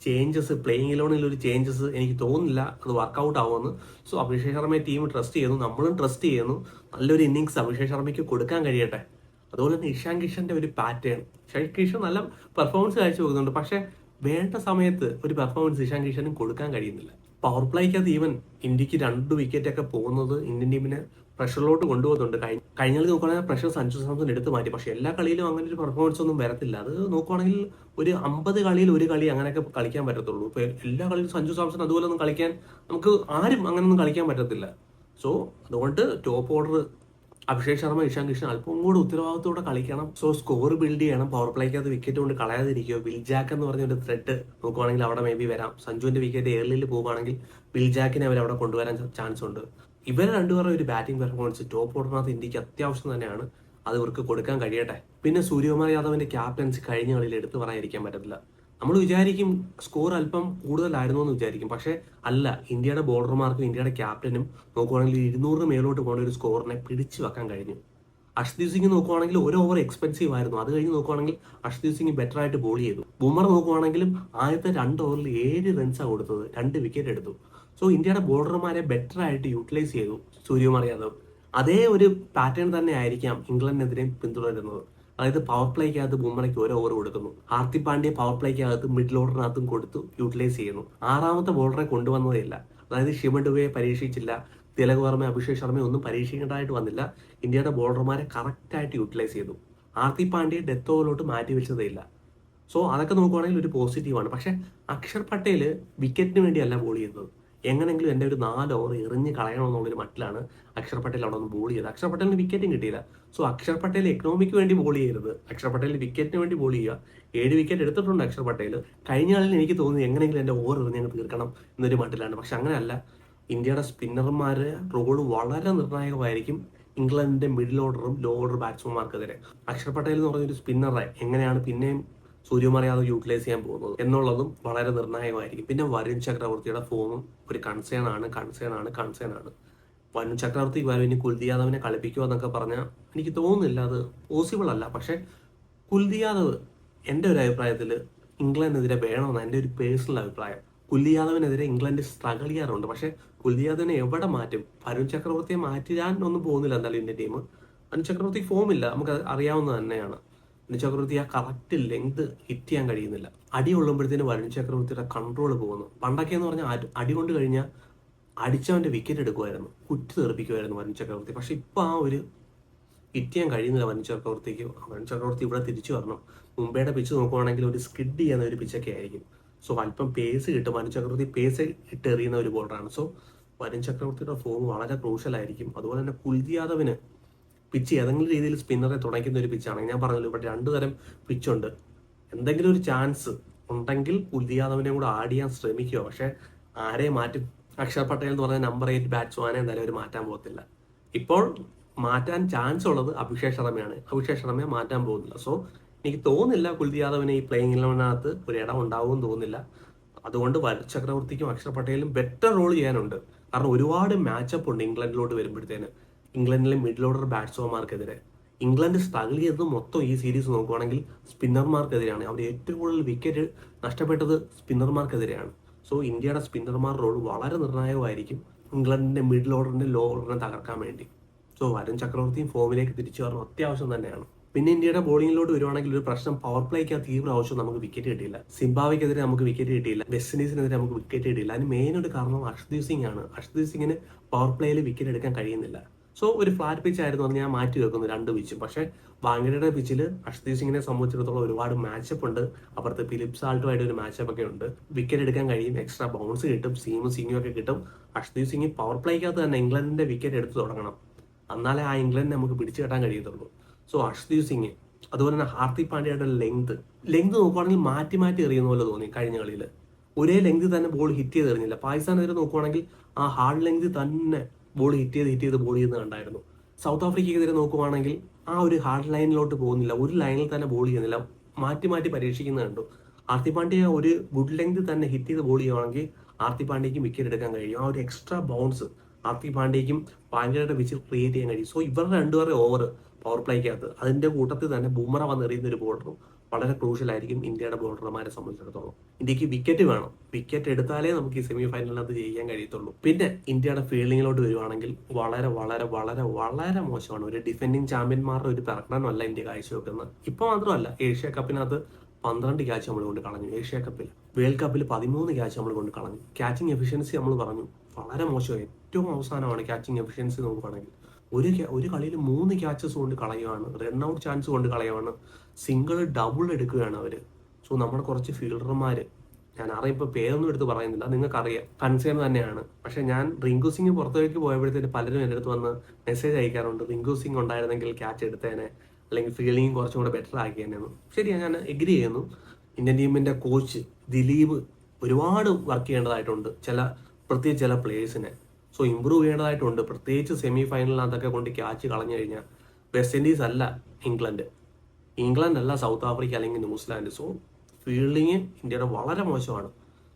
ചേഞ്ചസ്, പ്ലേയിങ് ഇലവനിൽ ഒരു ചേഞ്ചസ് എനിക്ക് തോന്നുന്നില്ല അത് വർക്കൗട്ട് ആവുമെന്ന്. സോ അഭിഷേക് ശർമ്മയെ ടീം ട്രസ്റ്റ് ചെയ്യുന്നു, നമ്മളും ട്രസ്റ്റ് ചെയ്യുന്നു. നല്ലൊരു ഇന്നിങ്സ് അഭിഷേക് ശർമ്മയ്ക്ക് കൊടുക്കാൻ കഴിയട്ടെ. അതുപോലെ തന്നെ ഇഷാൻ കിഷന്റെ ഒരു പാറ്റേൺ, ഇഷാൻ കിഷൻ നല്ല പെർഫോമൻസ് കാഴ്ചവെക്കുന്നുണ്ട്, പക്ഷെ വേണ്ട സമയത്ത് ഒരു പെർഫോമൻസ് ഇഷാൻ കിഷനും കൊടുക്കാൻ കഴിയുന്നില്ല. പവർ പ്ലേക്കകത്ത് ഈവൻ ഇന്ത്യക്ക് 2 വിക്കറ്റ് ഒക്കെ പോകുന്നത് ഇന്ത്യൻ ടീമിനെ പ്രഷറിലോട്ട് കൊണ്ടുപോകുന്നുണ്ട്. കഴിഞ്ഞ കളി നോക്കുകയാണെങ്കിൽ പ്രഷർ സഞ്ജു സാംസൺ എടുത്തു മാറ്റി, പക്ഷെ എല്ലാ കളിയിലും അങ്ങനെ ഒരു പെർഫോമൻസ് ഒന്നും വരത്തില്ല. അത് നോക്കുവാണെങ്കിൽ ഒരു 50 കളിയിൽ ഒരു കളി അങ്ങനെയൊക്കെ കളിക്കാൻ പറ്റത്തുള്ളൂ. ഇപ്പൊ എല്ലാ കളിയിലും സഞ്ജു സാംസൺ അതുപോലെ ഒന്നും കളിക്കാൻ നമുക്ക് ആരും അങ്ങനെയൊന്നും കളിക്കാൻ പറ്റത്തില്ല. സോ അതുകൊണ്ട് ടോപ്പ് ഓർഡർ അഭിഷേക് ശർമ്മ, ഇഷാൻ കിഷൻ അല്പം കൂടെ ഉത്തരവാദിത്തോടെ കളിക്കണം. സോ സ്കോർ ബിൽഡ് ചെയ്യണം. പവർ പ്ലേക്കകത്ത് വിക്കറ്റ് കൊണ്ട് കളയാതിരിക്കുക. വിൽജാക്ക് എന്ന് പറഞ്ഞ ഒരു ത്രെഡ് നോക്കുവാണെങ്കിൽ അവിടെ മേ ബി വരാം. സഞ്ജുവിന്റെ വിക്കറ്റ് ഏർലിയിൽ പോവുകയാണെങ്കിൽ വിൽജാക്കിനെ അവർ അവിടെ കൊണ്ടുവരാൻ ചാൻസ് ഉണ്ട്. ഇവർ രണ്ടുപേരുടെ ഒരു ബാറ്റിംഗ് പെർഫോമൻസ് ടോപ്പ് ഓർഡറിനകത്ത് ഇന്ത്യക്ക് അത്യാവശ്യം തന്നെയാണ്. അത് ഇവർക്ക് കൊടുക്കാൻ കഴിയട്ടെ. പിന്നെ സൂര്യകുമാർ യാദവിന്റെ ക്യാപ്റ്റൻസി കഴിഞ്ഞ കളിയിൽ എടുത്തു പറയാതിരിക്കാൻ പറ്റത്തില്ല. നമ്മൾ വിചാരിക്കും സ്കോർ അല്പം കൂടുതലായിരുന്നു എന്ന് വിചാരിക്കും, പക്ഷെ അല്ല. ഇന്ത്യയുടെ ബോളർമാർക്കും ഇന്ത്യയുടെ ക്യാപ്റ്റനും നോക്കുവാണെങ്കിൽ 200 മേലോട്ട് പോകുന്ന ഒരു സ്കോറിനെ പിടിച്ചു വെക്കാൻ കഴിഞ്ഞു. അർഷ്ദീപ് സിംഗ് നോക്കുവാണെങ്കിൽ ഒരു ഓവർ എക്സ്പെൻസീവ് ആയിരുന്നു. അത് കഴിഞ്ഞ് നോക്കുവാണെങ്കിൽ അർഷ്ദീപ് സിംഗ് ബെറ്റർ ആയിട്ട് ബോൾ ചെയ്തു. ബുമർ നോക്കുവാണെങ്കിലും ആദ്യത്തെ 2 ഓവറിൽ 7 റൺസാണ് കൊടുത്തത്, 2 വിക്കറ്റ് എടുത്തു. സോ ഇന്ത്യയുടെ ബോളർമാരെ ബെറ്റർ ആയിട്ട് യൂട്ടിലൈസ് ചെയ്തു സൂര്യകുമാർ യാദവ്. അതേ ഒരു പാറ്റേൺ തന്നെ ആയിരിക്കാം ഇംഗ്ലണ്ടിനെതിരെ പിന്തുടരുന്നത്. അതായത് പവർ പ്ലേക്കകത്ത് ബുംറയ്ക്ക് 1 ഓവർ കൊടുക്കുന്നു. ഹാർദിക് പാണ്ഡ്യ പവർ പ്ലേക്കകത്ത് മിഡിൽ ഓർഡറിനകത്തും കൊടുത്തു യൂട്ടിലൈസ് ചെയ്യുന്നു. 6ാമത്തെ ബോളറെ കൊണ്ടുവന്നതേയില്ല. അതായത് ശിവൻ ഡുബെയെ പരീക്ഷിച്ചില്ല, തിലക് വർമ്മ, അഭിഷേക് ശർമ്മ ഒന്നും പരീക്ഷിക്കേണ്ടതായിട്ട് വന്നില്ല. ഇന്ത്യയുടെ ബോളർമാരെ കറക്റ്റായിട്ട് യൂട്ടിലൈസ് ചെയ്തു. ഹാർദിക് പാണ്ഡ്യയെ ഡെത്ത് ഓവറിലോട്ട് മാറ്റി വെച്ചതേയില്ല. സോ അതൊക്കെ നോക്കുവാണെങ്കിൽ ഒരു പോസിറ്റീവാണ്. പക്ഷെ അക്ഷർ പട്ടേൽ വിക്കറ്റിന് വേണ്ടിയല്ല ബോൾ ചെയ്യുന്നത്. എങ്ങനെങ്കിലും എൻ്റെ ഒരു 4 ഓവർ എറിഞ്ഞ് കളയണമെന്നുള്ളൊരു മട്ടിലാണ് അക്ഷർ പട്ടേൽ അവിടെ ഒന്ന് ബോൾ ചെയ്തത്. അക്ഷർ പട്ടേലിന് വിക്കറ്റും കിട്ടിയില്ല. സോ അക്ഷർ പട്ടേൽ എക്കണോമിക്ക് വേണ്ടി ബോൾ ചെയ്യരുത്, അക്ഷർ പട്ടേൽ വിക്കറ്റിന് വേണ്ടി ബോൾ ചെയ്യുക. 7 വിക്കറ്റ് എടുത്തിട്ടുണ്ട് അക്ഷർ പട്ടേൽ. കഴിഞ്ഞ കളിയിൽ എനിക്ക് തോന്നുന്നു എങ്ങനെയെങ്കിലും എൻ്റെ ഓവർ എറിഞ്ഞ് തീർക്കണം എന്നൊരു മട്ടിലാണ്. പക്ഷെ അങ്ങനെയല്ല. ഇന്ത്യയുടെ സ്പിന്നർമാരുടെ റോള് വളരെ നിർണായകമായിരിക്കും ഇംഗ്ലണ്ടിന്റെ മിഡിൽ ഓർഡറും ലോ ഓർഡർ ബാറ്റ്സ്മാൻമാർക്കെതിരെ. അക്ഷർ പട്ടേൽ എന്ന് പറഞ്ഞൊരു സ്പിന്നറെ എങ്ങനെയാണ് പിന്നെയും സൂര്യകുമാർ യാദവ് യൂട്ടിലൈസ് ചെയ്യാൻ പോകുന്നത് എന്നുള്ളതും വളരെ നിർണായകമായിരിക്കും. പിന്നെ വരുൺ ചക്രവർത്തിയുടെ ഫോമും ഒരു കൺസേൺ ആണ്. വരുൺ ചക്രവർത്തി ഇനി കുൽദീപ് യാദവിനെ കളിപ്പിക്കുക എന്നൊക്കെ പറഞ്ഞാൽ എനിക്ക് തോന്നുന്നില്ല അത് പോസിബിൾ അല്ല. പക്ഷെ കുൽദീപ് യാദവ് എൻ്റെ ഒരു അഭിപ്രായത്തിൽ ഇംഗ്ലണ്ടിനെതിരെ വേണമെന്ന് എൻ്റെ ഒരു പേഴ്സണൽ അഭിപ്രായം. കുൽദീപ് യാദവിനെതിരെ ഇംഗ്ലണ്ട് സ്ട്രഗിൾ ചെയ്യാറുണ്ട്. പക്ഷെ കുൽദീപ് യാദവിനെ എവിടെ മാറ്റും? വരുൺ ചക്രവർത്തിയെ മാറ്റാൻ ഒന്നും പോകുന്നില്ല എന്തായാലും ഇന്ത്യൻ ടീം. വരുൺ ചക്രവർത്തി ഫോമില്ല, നമുക്ക് അറിയാവുന്നത് തന്നെയാണ്. വരുൺ ചക്രവർത്തി ആ കറക്റ്റ് ലെങ്ത് ഹിറ്റ് ചെയ്യാൻ കഴിയുന്നില്ല. അടി കൊള്ളുമ്പോഴത്തേന് വരുൺ ചക്രവർത്തിയുടെ കൺട്രോൾ പോകുന്നു. പണ്ടൊക്കെ എന്ന് പറഞ്ഞാൽ അടി കൊണ്ട് കഴിഞ്ഞാൽ അടിച്ചവന്റെ വിക്കറ്റ് എടുക്കുമായിരുന്നു, കുറ്റി തെറിപ്പിക്കുമായിരുന്നു വരുൺ ചക്രവർത്തി. പക്ഷെ ഇപ്പൊ ആ ഒരു ഹിറ്റ് ചെയ്യാൻ കഴിയുന്നില്ല വരുൺ ചക്രവർത്തിക്ക്. വരുൺ ചക്രവർത്തി ഇവിടെ തിരിച്ചു വരണം. മുംബൈയുടെ പിച്ച് നോക്കുവാണെങ്കിൽ ഒരു സ്കിഡ് ചെയ്യുന്ന ഒരു പിച്ചൊക്കെ ആയിരിക്കും. സോ അല്പം പേസ് കിട്ടും. വരുൺ ചക്രവർത്തി പേസ് ഇട്ട് എറിയുന്ന ഒരു ബോളറാണ്. സോ വരുൺ ചക്രവർത്തിയുടെ ഫോം വളരെ ക്രൂഷ്യൽ ആയിരിക്കും. അതുപോലെ തന്നെ കുൽദീപ് യാദവിന് പിച്ച് ഏതെങ്കിലും രീതിയിൽ സ്പിന്നറെ തുടയ്ക്കുന്ന ഒരു പിച്ചാണെങ്കിൽ, ഞാൻ പറഞ്ഞല്ലോ ഇവിടെ 2 തരം പിച്ചുണ്ട്. എന്തെങ്കിലും ഒരു ചാൻസ് ഉണ്ടെങ്കിൽ കുൽദീപ് യാദവിനെ കൂടെ ആഡ് ചെയ്യാൻ ശ്രമിക്കുക. പക്ഷെ ആരെ മാറ്റും? അക്ഷർ പട്ടേൽ എന്ന് പറഞ്ഞ നമ്പർ 8 ബാറ്റ്സ്മാനെ എന്തായാലും അവർ മാറ്റാൻ പോകത്തില്ല. ഇപ്പോൾ മാറ്റാൻ ചാൻസ് ഉള്ളത് അഭിഷേക് ശർമ്മയാണ്. അഭിഷേക് ശർമ്മയെ മാറ്റാൻ പോകുന്നില്ല. സോ എനിക്ക് തോന്നുന്നില്ല കുൽദീപ് യാദവിന് ഈ പ്ലേയിങ് ഇലവനകത്ത് ഒരു ഇടം ഉണ്ടാവുമെന്ന് തോന്നുന്നില്ല. അതുകൊണ്ട് വരുൺ ചക്രവർത്തിക്കും അക്ഷർ പട്ടേലും ബെറ്റർ റോൾ ചെയ്യാനുണ്ട്. കാരണം ഒരുപാട് മാച്ചപ്പ് ഉണ്ട് ഇംഗ്ലണ്ടിലോട്ട് വരുമ്പോഴത്തേന്. ഇംഗ്ലണ്ടിലെ മിഡിൽ ഓർഡർ ബാറ്റ്സ്മാൻമാർക്കെതിരെ ഇംഗ്ലണ്ട് സ്ട്രഗിൾ ചെയ്തത് മൊത്തം ഈ സീരീസ് നോക്കുവാണെങ്കിൽ സ്പിന്നർമാർക്കെതിരെയാണ്. അവർ ഏറ്റവും കൂടുതൽ വിക്കറ്റ് നഷ്ടപ്പെട്ടത് സ്പിന്നർമാർക്കെതിരെയാണ്. സോ ഇന്ത്യയുടെ സ്പിന്നർമാർ റോൾ വളരെ നിർണായകമായിരിക്കും ഇംഗ്ലണ്ടിന്റെ മിഡിൽ ഓർഡറിന്റെ ലോ ഓർഡറിനെ തകർക്കാൻ വേണ്ടി. സോ വരുൺ ചക്രവർത്തിയും ഫോമിലേക്ക് തിരിച്ചു വരണം അത്യാവശ്യം തന്നെയാണ്. പിന്നെ ഇന്ത്യയുടെ ബോളിങ്ങിലോട്ട് വരുവാണെങ്കിൽ ഒരു പ്രശ്നം, പവർ പ്ലേക്ക് തീവ്ര ആവശ്യം നമുക്ക് വിക്കറ്റ് കിട്ടിയില്ല. സിംബാബ്വെക്കെതിരെ നമുക്ക് വിക്കറ്റ് കിട്ടിയില്ല. വെസ്റ്റ് ഇൻഡീസിനെതിരെ നമുക്ക് വിക്കറ്റ് കിട്ടിയില്ല. അതിന് മെയിൻ ഒരു കാരണം അർഷ്ദീപ് സിംഗ് ആണ്. അർഷ്ദീപ് സിംഗിന് പവർ പ്ലേയിൽ വിക്കറ്റ് എടുക്കാൻ കഴിയുന്നില്ല. സോ ഒരു ഫ്ലാറ്റ് പിച്ച് ആയിരുന്നു അത് ഞാൻ മാറ്റി വെക്കുന്നു 2 പിച്ചും. പക്ഷേ വാങ്കഡയുടെ പിച്ചിൽ അർഷ്ദീപ് സിംഗിനെ സംബന്ധിച്ചിടത്തോളം ഒരുപാട് മാച്ചപ്പ് ഉണ്ട്. അപ്പുറത്ത് ഫിലിപ്പ് സാൾട്ടുമായിട്ട് ഒരു മാച്ചപ്പ് ഒക്കെ ഉണ്ട്. വിക്കറ്റ് എടുക്കാൻ കഴിയും, എക്സ്ട്രാ ബൗൺസ് കിട്ടും, സീമും സിംഗും ഒക്കെ കിട്ടും. അർഷ്ദീപ് സിംഗ് പവർ പ്ലേക്കകത്ത് തന്നെ ഇംഗ്ലണ്ടിന്റെ വിക്കറ്റ് എടുത്ത് തുടങ്ങണം, എന്നാലേ ആ ഇംഗ്ലണ്ടിനെ നമുക്ക് പിടിച്ചു കെട്ടാൻ കഴിയത്തുള്ളൂ. സോ അർഷ്ദീപ് സിംഗ്, അതുപോലെ തന്നെ ഹാർദിക് പാണ്ഡ്യയുടെ ലെങ്ത് നോക്കുവാണെങ്കിൽ മാറ്റി മാറ്റി എറിയുന്ന പോലെ തോന്നി കഴിഞ്ഞ കളിയിൽ. ഒരേ ലെങ്ത് തന്നെ ബോൾ ഹിറ്റ് ചെയ്ത് എറിഞ്ഞില്ല. പാകിസ്ഥാനെതിരെ നോക്കുവാണെങ്കിൽ ആ ഹാർഡ് ലെങ്ത് തന്നെ ബോൾ ഹിറ്റ് ചെയ്ത് ബോൾ ചെയ്യുന്നത് കണ്ടായിരുന്നു. സൗത്ത് ആഫ്രിക്കയ്ക്കെതിരെ നോക്കുവാണെങ്കിൽ ആ ഒരു ഹാർഡ് ലൈനിലോട്ട് പോകുന്നില്ല, ഒരു ലൈനിൽ തന്നെ ബോൾ ചെയ്യുന്നില്ല, മാറ്റി മാറ്റി പരീക്ഷിക്കുന്നത് കണ്ടു. ഹാർദിക് പാണ്ഡ്യ ഒരു ഗുഡ് ലെങ്ത് തന്നെ ഹിറ്റ് ചെയ്ത് ബോൾ ചെയ്യുവാണെങ്കിൽ ഹാർദിക് പാണ്ഡ്യയ്ക്കും വിക്കറ്റ് എടുക്കാൻ കഴിയും. ആ ഒരു എക്സ്ട്രാ ബൗൺസ് ഹാർദിക് പാണ്ഡ്യയ്ക്കും പാണ്ഡ്യയുടെ പിച്ചിൽ ക്രിയേറ്റ് ചെയ്യാൻ കഴിയും. സോ ഇവരുടെ രണ്ടുപേരുടെ ഓവർ പവർ പ്ലേക്കകത്ത് അതിന്റെ കൂട്ടത്തിൽ തന്നെ ബുംറ വന്നെറിയുന്ന ഒരു ബോളറും വളരെ ക്രൂഷ്യൽ ആയിരിക്കും ഇന്ത്യയുടെ ബോളർമാരെ സംബന്ധിച്ചിടത്തോളം. ഇന്ത്യക്ക് വിക്കറ്റ് വേണം, വിക്കറ്റ് എടുത്താലേ നമുക്ക് ഈ സെമി ഫൈനലിനകത്ത് ജയിക്കാൻ കഴിയത്തുള്ളൂ. പിന്നെ ഇന്ത്യയുടെ ഫീൽഡിങ്ങിലോട്ട് വരുവാണെങ്കിൽ വളരെ വളരെ വളരെ വളരെ മോശമാണ്. ഒരു ഡിഫെൻഡിങ് ചാമ്പ്യന്മാരുടെ ഒരു പ്രകടനമല്ല ഇന്ത്യ കാഴ്ചവെക്കുന്നത്. ഇപ്പൊ മാത്രമല്ല, ഏഷ്യ കപ്പിനകത്ത് 12 ക്യാച്ച് നമ്മൾ കൊണ്ട് കളഞ്ഞു. ഏഷ്യ കപ്പിൽ, വേൾഡ് കപ്പിൽ 13 ക്യാച്ച് നമ്മൾ കൊണ്ട് കളഞ്ഞു. ക്യാച്ചിങ് എഫിഷ്യൻസി നമ്മൾ പറഞ്ഞു വളരെ മോശമായി. ഏറ്റവും അവസാനമാണ് ക്യാച്ചിങ് എഫിഷ്യൻസി നോക്കുകയാണെങ്കിൽ. ഒരു കളിയിൽ 3 ക്യാച്ചസ് കൊണ്ട് കളയുകയാണ്, റൺ ഔട്ട് ചാൻസ് കൊണ്ട് കളയുകയാണ്, സിംഗിൾ ഡബിൾ എടുക്കുകയാണ് അവർ. സോ നമ്മുടെ കുറച്ച് ഫീൽഡർമാർ, ഞാൻ ആരെയും ഇപ്പോൾ പേരൊന്നും എടുത്ത് പറയുന്നില്ല, നിങ്ങൾക്കറിയാം, കൺസേൺ തന്നെയാണ്. പക്ഷെ ഞാൻ റിങ്കു സിംഗ് പുറത്തേക്ക് പോയപ്പോഴത്തേക്ക് പലരും എൻ്റെ അടുത്ത് വന്ന് മെസ്സേജ് അയക്കാറുണ്ട്, റിങ്കു സിംഗ് ഉണ്ടായിരുന്നെങ്കിൽ ക്യാച്ച് എടുത്തേനെ, അല്ലെങ്കിൽ ഫീൽഡിങ് കുറച്ചും കൂടെ ബെറ്റർ ആക്കിയെന്നു. ശരിയാണ്, ഞാൻ എഗ്രി ചെയ്യുന്നു. ഇന്ത്യൻ ടീമിൻ്റെ കോച്ച് ദിലീപ് ഒരുപാട് വർക്ക് ചെയ്യേണ്ടതായിട്ടുണ്ട് പ്രത്യേകിച്ച് ചില പ്ലേയേഴ്സിനെ. സോ ഇമ്പ്രൂവ് ചെയ്യേണ്ടതായിട്ടുണ്ട്, പ്രത്യേകിച്ച് സെമി ഫൈനലിനകത്തൊക്കെ കൊണ്ട് ക്യാച്ച് കളഞ്ഞു കഴിഞ്ഞാൽ വെസ്റ്റ് ഇൻഡീസ് അല്ല ഇംഗ്ലണ്ട് അല്ല സൗത്ത് ആഫ്രിക്ക അല്ലെങ്കിൽ ന്യൂസിലാൻഡ്. സോ ഫീൽഡിങ് ഇന്ത്യയുടെ വളരെ മോശമാണ്.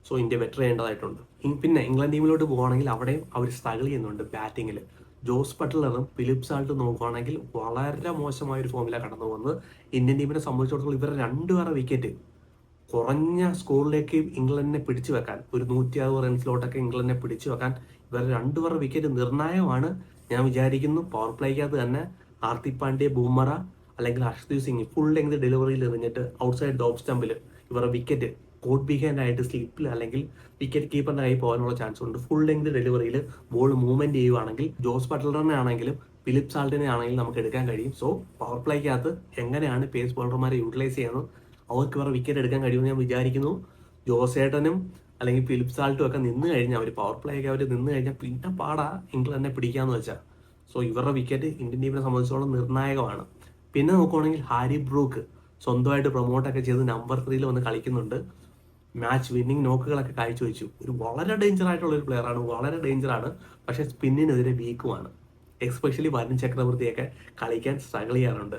സോ ഇന്ത്യ ബെറ്റർ ചെയ്യേണ്ടതായിട്ടുണ്ട്. പിന്നെ ഇംഗ്ലണ്ട് ടീമിലോട്ട് പോകുകയാണെങ്കിൽ അവിടെയും അവർ സ്ട്രഗിൾ ചെയ്യുന്നുണ്ട് ബാറ്റിങ്ങിൽ. ജോസ് ബട്ട്ലറും ഫിലിപ്പ് സാൾട്ടും നോക്കുകയാണെങ്കിൽ വളരെ മോശമായ ഒരു ഫോമിലാണ് കടന്നു പോകുന്നത്. ഇന്ത്യൻ ടീമിനെ സംബന്ധിച്ചിടത്തോളം ഇവരുടെ 2 വിക്കറ്റ് കുറഞ്ഞ സ്കോറിലേക്ക് ഇംഗ്ലണ്ടിനെ പിടിച്ചു വെക്കാൻ, ഒരു 160 റൺസിലോട്ടൊക്കെ ഇംഗ്ലണ്ടിനെ പിടിച്ചു വെക്കാൻ ഇവരുടെ 2 വിക്കറ്റ് നിർണായകമാണ്. ഞാൻ വിചാരിക്കുന്നു പവർ പ്ലേക്കകത്ത് തന്നെ ഹാർദിക് പാണ്ഡ്യ, ബുംറ അല്ലെങ്കിൽ അർഷ്ദീപ് സിംഗ് ഫുൾ ലെങ്ത് ഡെലിവറിയിൽ എറിഞ്ഞിട്ട് ഔട്ട്സൈഡ് ഡോപ്പ് സ്റ്റമ്പിൽ ഇവരുടെ വിക്കറ്റ് കോട്ട് ബിഹൈൻഡ് ആയിട്ട് സ്ലിപ്പിൽ അല്ലെങ്കിൽ വിക്കറ്റ് കീപ്പറിന്റെ കൈ പോകാനുള്ള ചാൻസ് ഉണ്ട്. ഫുൾ ലെങ്ത് ഡെലിവറിയിൽ ബോൾ മൂവ്മെന്റ് ചെയ്യുവാണെങ്കിൽ ജോസ് ബട്ട്ലറിനെ ആണെങ്കിലും ഫിലിപ്പ് സാൾട്ടിനെ ആണെങ്കിലും നമുക്ക് എടുക്കാൻ കഴിയും. സോ പവർ പ്ലേക്കകത്ത് എങ്ങനെയാണ് പേസ് ബോളർമാരെ യൂട്ടിലൈസ് ചെയ്യുന്നത്, അവർക്ക് ഇവരുടെ വിക്കറ്റ് എടുക്കാൻ കഴിയുമെന്ന് ഞാൻ വിചാരിക്കുന്നു. ജോസേട്ടനും അല്ലെങ്കിൽ ഫിലിപ്പ് സാൾട്ടും ഒക്കെ നിന്ന് കഴിഞ്ഞാൽ, അവർ പവർ പ്ലേ ഒക്കെ അവർ നിന്ന് കഴിഞ്ഞാൽ പിന്നെ പാടാ ഇംഗ്ലണ്ടിനെ പിടിക്കാന്ന് വെച്ചാൽ. സോ ഇവരുടെ വിക്കറ്റ് ഇന്ത്യൻ ടീമിനെ സംബന്ധിച്ചോളം നിർണായകമാണ്. പിന്നെ നോക്കുവാണെങ്കിൽ ഹാരി ബ്രൂക്ക് സ്വന്തമായിട്ട് പ്രൊമോട്ടൊക്കെ ചെയ്ത് നമ്പർ 3 വന്ന് കളിക്കുന്നുണ്ട്. മാച്ച് വിന്നിങ് നോക്കുകളൊക്കെ കാഴ്ചവെച്ചു. ഒരു വളരെ ഡേഞ്ചർ ആയിട്ടുള്ള ഒരു പ്ലെയറാണ്, വളരെ ഡേഞ്ചറാണ്. പക്ഷെ സ്പിന്നിനെതിരെ വീക്കുമാണ്. എക്സ്പെഷ്യലി വരുൺ ചക്രവർത്തിയൊക്കെ കളിക്കാൻ സ്ട്രഗിൾ ചെയ്യാറുണ്ട്.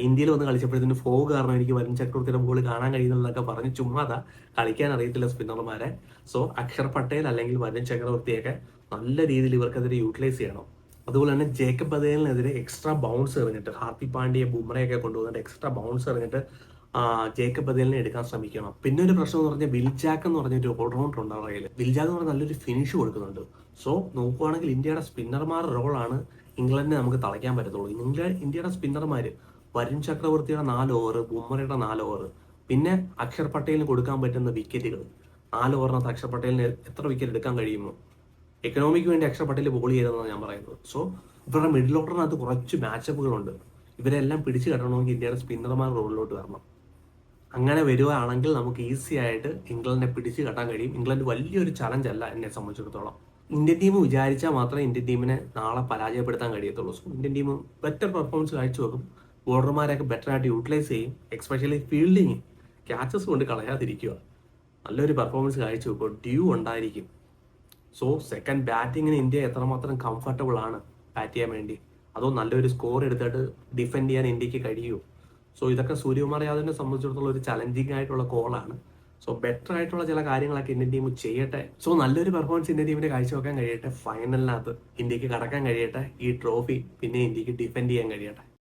ഇന്ത്യയിൽ വന്ന് കളിച്ചപ്പോഴത്തേന് ഫോഗ് കാരണം എനിക്ക് വരുൺ ചക്രവർത്തിയുടെ ബോൾ കാണാൻ കഴിയുന്നതൊക്കെ പറഞ്ഞ് ചുമ്മാതാ, കളിക്കാൻ അറിയത്തില്ല സ്പിന്നർമാരെ. സോ അക്ഷർ പട്ടേൽ അല്ലെങ്കിൽ വരുൺ ചക്രവർത്തിയൊക്കെ നല്ല രീതിയിൽ ഇവർക്കെതിരെ യൂട്ടിലൈസ് ചെയ്യണം. അതുപോലെ തന്നെ ജേക്കബ് ബദേലിനെതിരെ എക്സ്ട്രാ ബൗൺസ് എറിഞ്ഞിട്ട്, ഹാർദിക് പാണ്ഡ്യ ബുംറയൊക്കെ കൊണ്ടുവന്നിട്ട് എക്സ്ട്രാ ബൗൺസ് എറിഞ്ഞിട്ട് ജേക്കബ് ബദേലിനെ എടുക്കാൻ ശ്രമിക്കണം. പിന്നെ ഒരു പ്രശ്നം എന്ന് പറഞ്ഞാൽ വിൽജാക്ക് എന്ന് പറഞ്ഞൊരു ഓൾറൗണ്ടർ ഉണ്ട് അവരുടെ കയ്യിൽ. വിൽജാക്ക് എന്ന് പറഞ്ഞാൽ നല്ലൊരു ഫിനിഷ് കൊടുക്കുന്നുണ്ട്. സോ നോക്കുവാണെങ്കിൽ ഇന്ത്യയുടെ സ്പിന്നർമാരുടെ റോളാണ് ഇംഗ്ലണ്ടിനെ നമുക്ക് തളയ്ക്കാൻ പറ്റത്തുള്ളൂ. ഇന്ത്യയുടെ സ്പിന്നർമാർ വരുൺ ചക്രവർത്തിയുടെ 4 ഓവർ, ബുംറയുടെ 4 ഓവർ, പിന്നെ അക്ഷർ പട്ടേലിന് കൊടുക്കാൻ പറ്റുന്ന വിക്കറ്റുകൾ 4 ഓവറിനകത്ത് അക്ഷർ പട്ടേലിന് എത്ര വിക്കറ്റ് എടുക്കാൻ കഴിയുമോ? എക്കണോമിക്ക് വേണ്ടി അക്ഷർ പട്ടേൽ ബോൾ ചെയ്തതെന്നാണ് ഞാൻ പറയുന്നത്. സോ ഇവരുടെ മിഡിൽ ഓർഡറിനകത്ത് കുറച്ച് മാച്ചപ്പുകളുണ്ട്. ഇവരെല്ലാം പിടിച്ചു കെട്ടണമെങ്കിൽ ഇന്ത്യയുടെ സ്പിന്നർമാർ റോളിലോട്ട് വരണം. അങ്ങനെ വരികയാണെങ്കിൽ നമുക്ക് ഈസി ആയിട്ട് ഇംഗ്ലണ്ടിനെ പിടിച്ചു കെട്ടാൻ കഴിയും. ഇംഗ്ലണ്ട് വലിയൊരു ചലഞ്ച് അല്ല എന്നെ സംബന്ധിച്ചിടത്തോളം. ഇന്ത്യൻ ടീം വിചാരിച്ചാൽ മാത്രമേ ഇന്ത്യൻ ടീമിനെ നാളെ പരാജയപ്പെടുത്താൻ കഴിയത്തുള്ളൂ. So Indian team better performance കാഴ്ചവെക്കും. ബോളർമാരെയൊക്കെ ബെറ്റർ ആയിട്ട് യൂട്ടിലൈസ് ചെയ്യും. എക്സ്പെഷ്യലി ഫീൽഡിങ് ക്യാച്ചസ് കൊണ്ട് കളയാതിരിക്കുക, നല്ലൊരു പെർഫോമൻസ് കാഴ്ചവെക്കും. ഡ്യൂ ഉണ്ടായിരിക്കും. സോ സെക്കൻഡ് ബാറ്റിങ്ങിന് ഇന്ത്യ എത്രമാത്രം കംഫർട്ടബിൾ ആണ് ബാറ്റ് ചെയ്യാൻ വേണ്ടി, അതോ നല്ലൊരു സ്കോർ എടുത്തിട്ട് ഡിഫെൻഡ് ചെയ്യാൻ ഇന്ത്യക്ക് കഴിയുമോ? സോ ഇതൊക്കെ സൂര്യകുമാർ യാദവിനെ സംബന്ധിച്ചിടത്തോളം ഒരു ചലഞ്ചിങ് ആയിട്ടുള്ള കോളാണ്. സോ ബെറ്റർ ആയിട്ടുള്ള ചില കാര്യങ്ങളൊക്കെ ഇന്ത്യൻ ടീം ചെയ്യട്ടെ. സോ നല്ലൊരു പെർഫോമൻസ് ഇന്ത്യൻ ടീമിന്റെ കാഴ്ചവെക്കാൻ കഴിയട്ടെ. ഫൈനലിനകത്ത് ഇന്ത്യക്ക് കടക്കാൻ കഴിയട്ടെ. ഈ ട്രോഫി പിന്നെ ഇന്ത്യക്ക് ഡിഫെൻഡ് ചെയ്യാൻ കഴിയട്ടെ.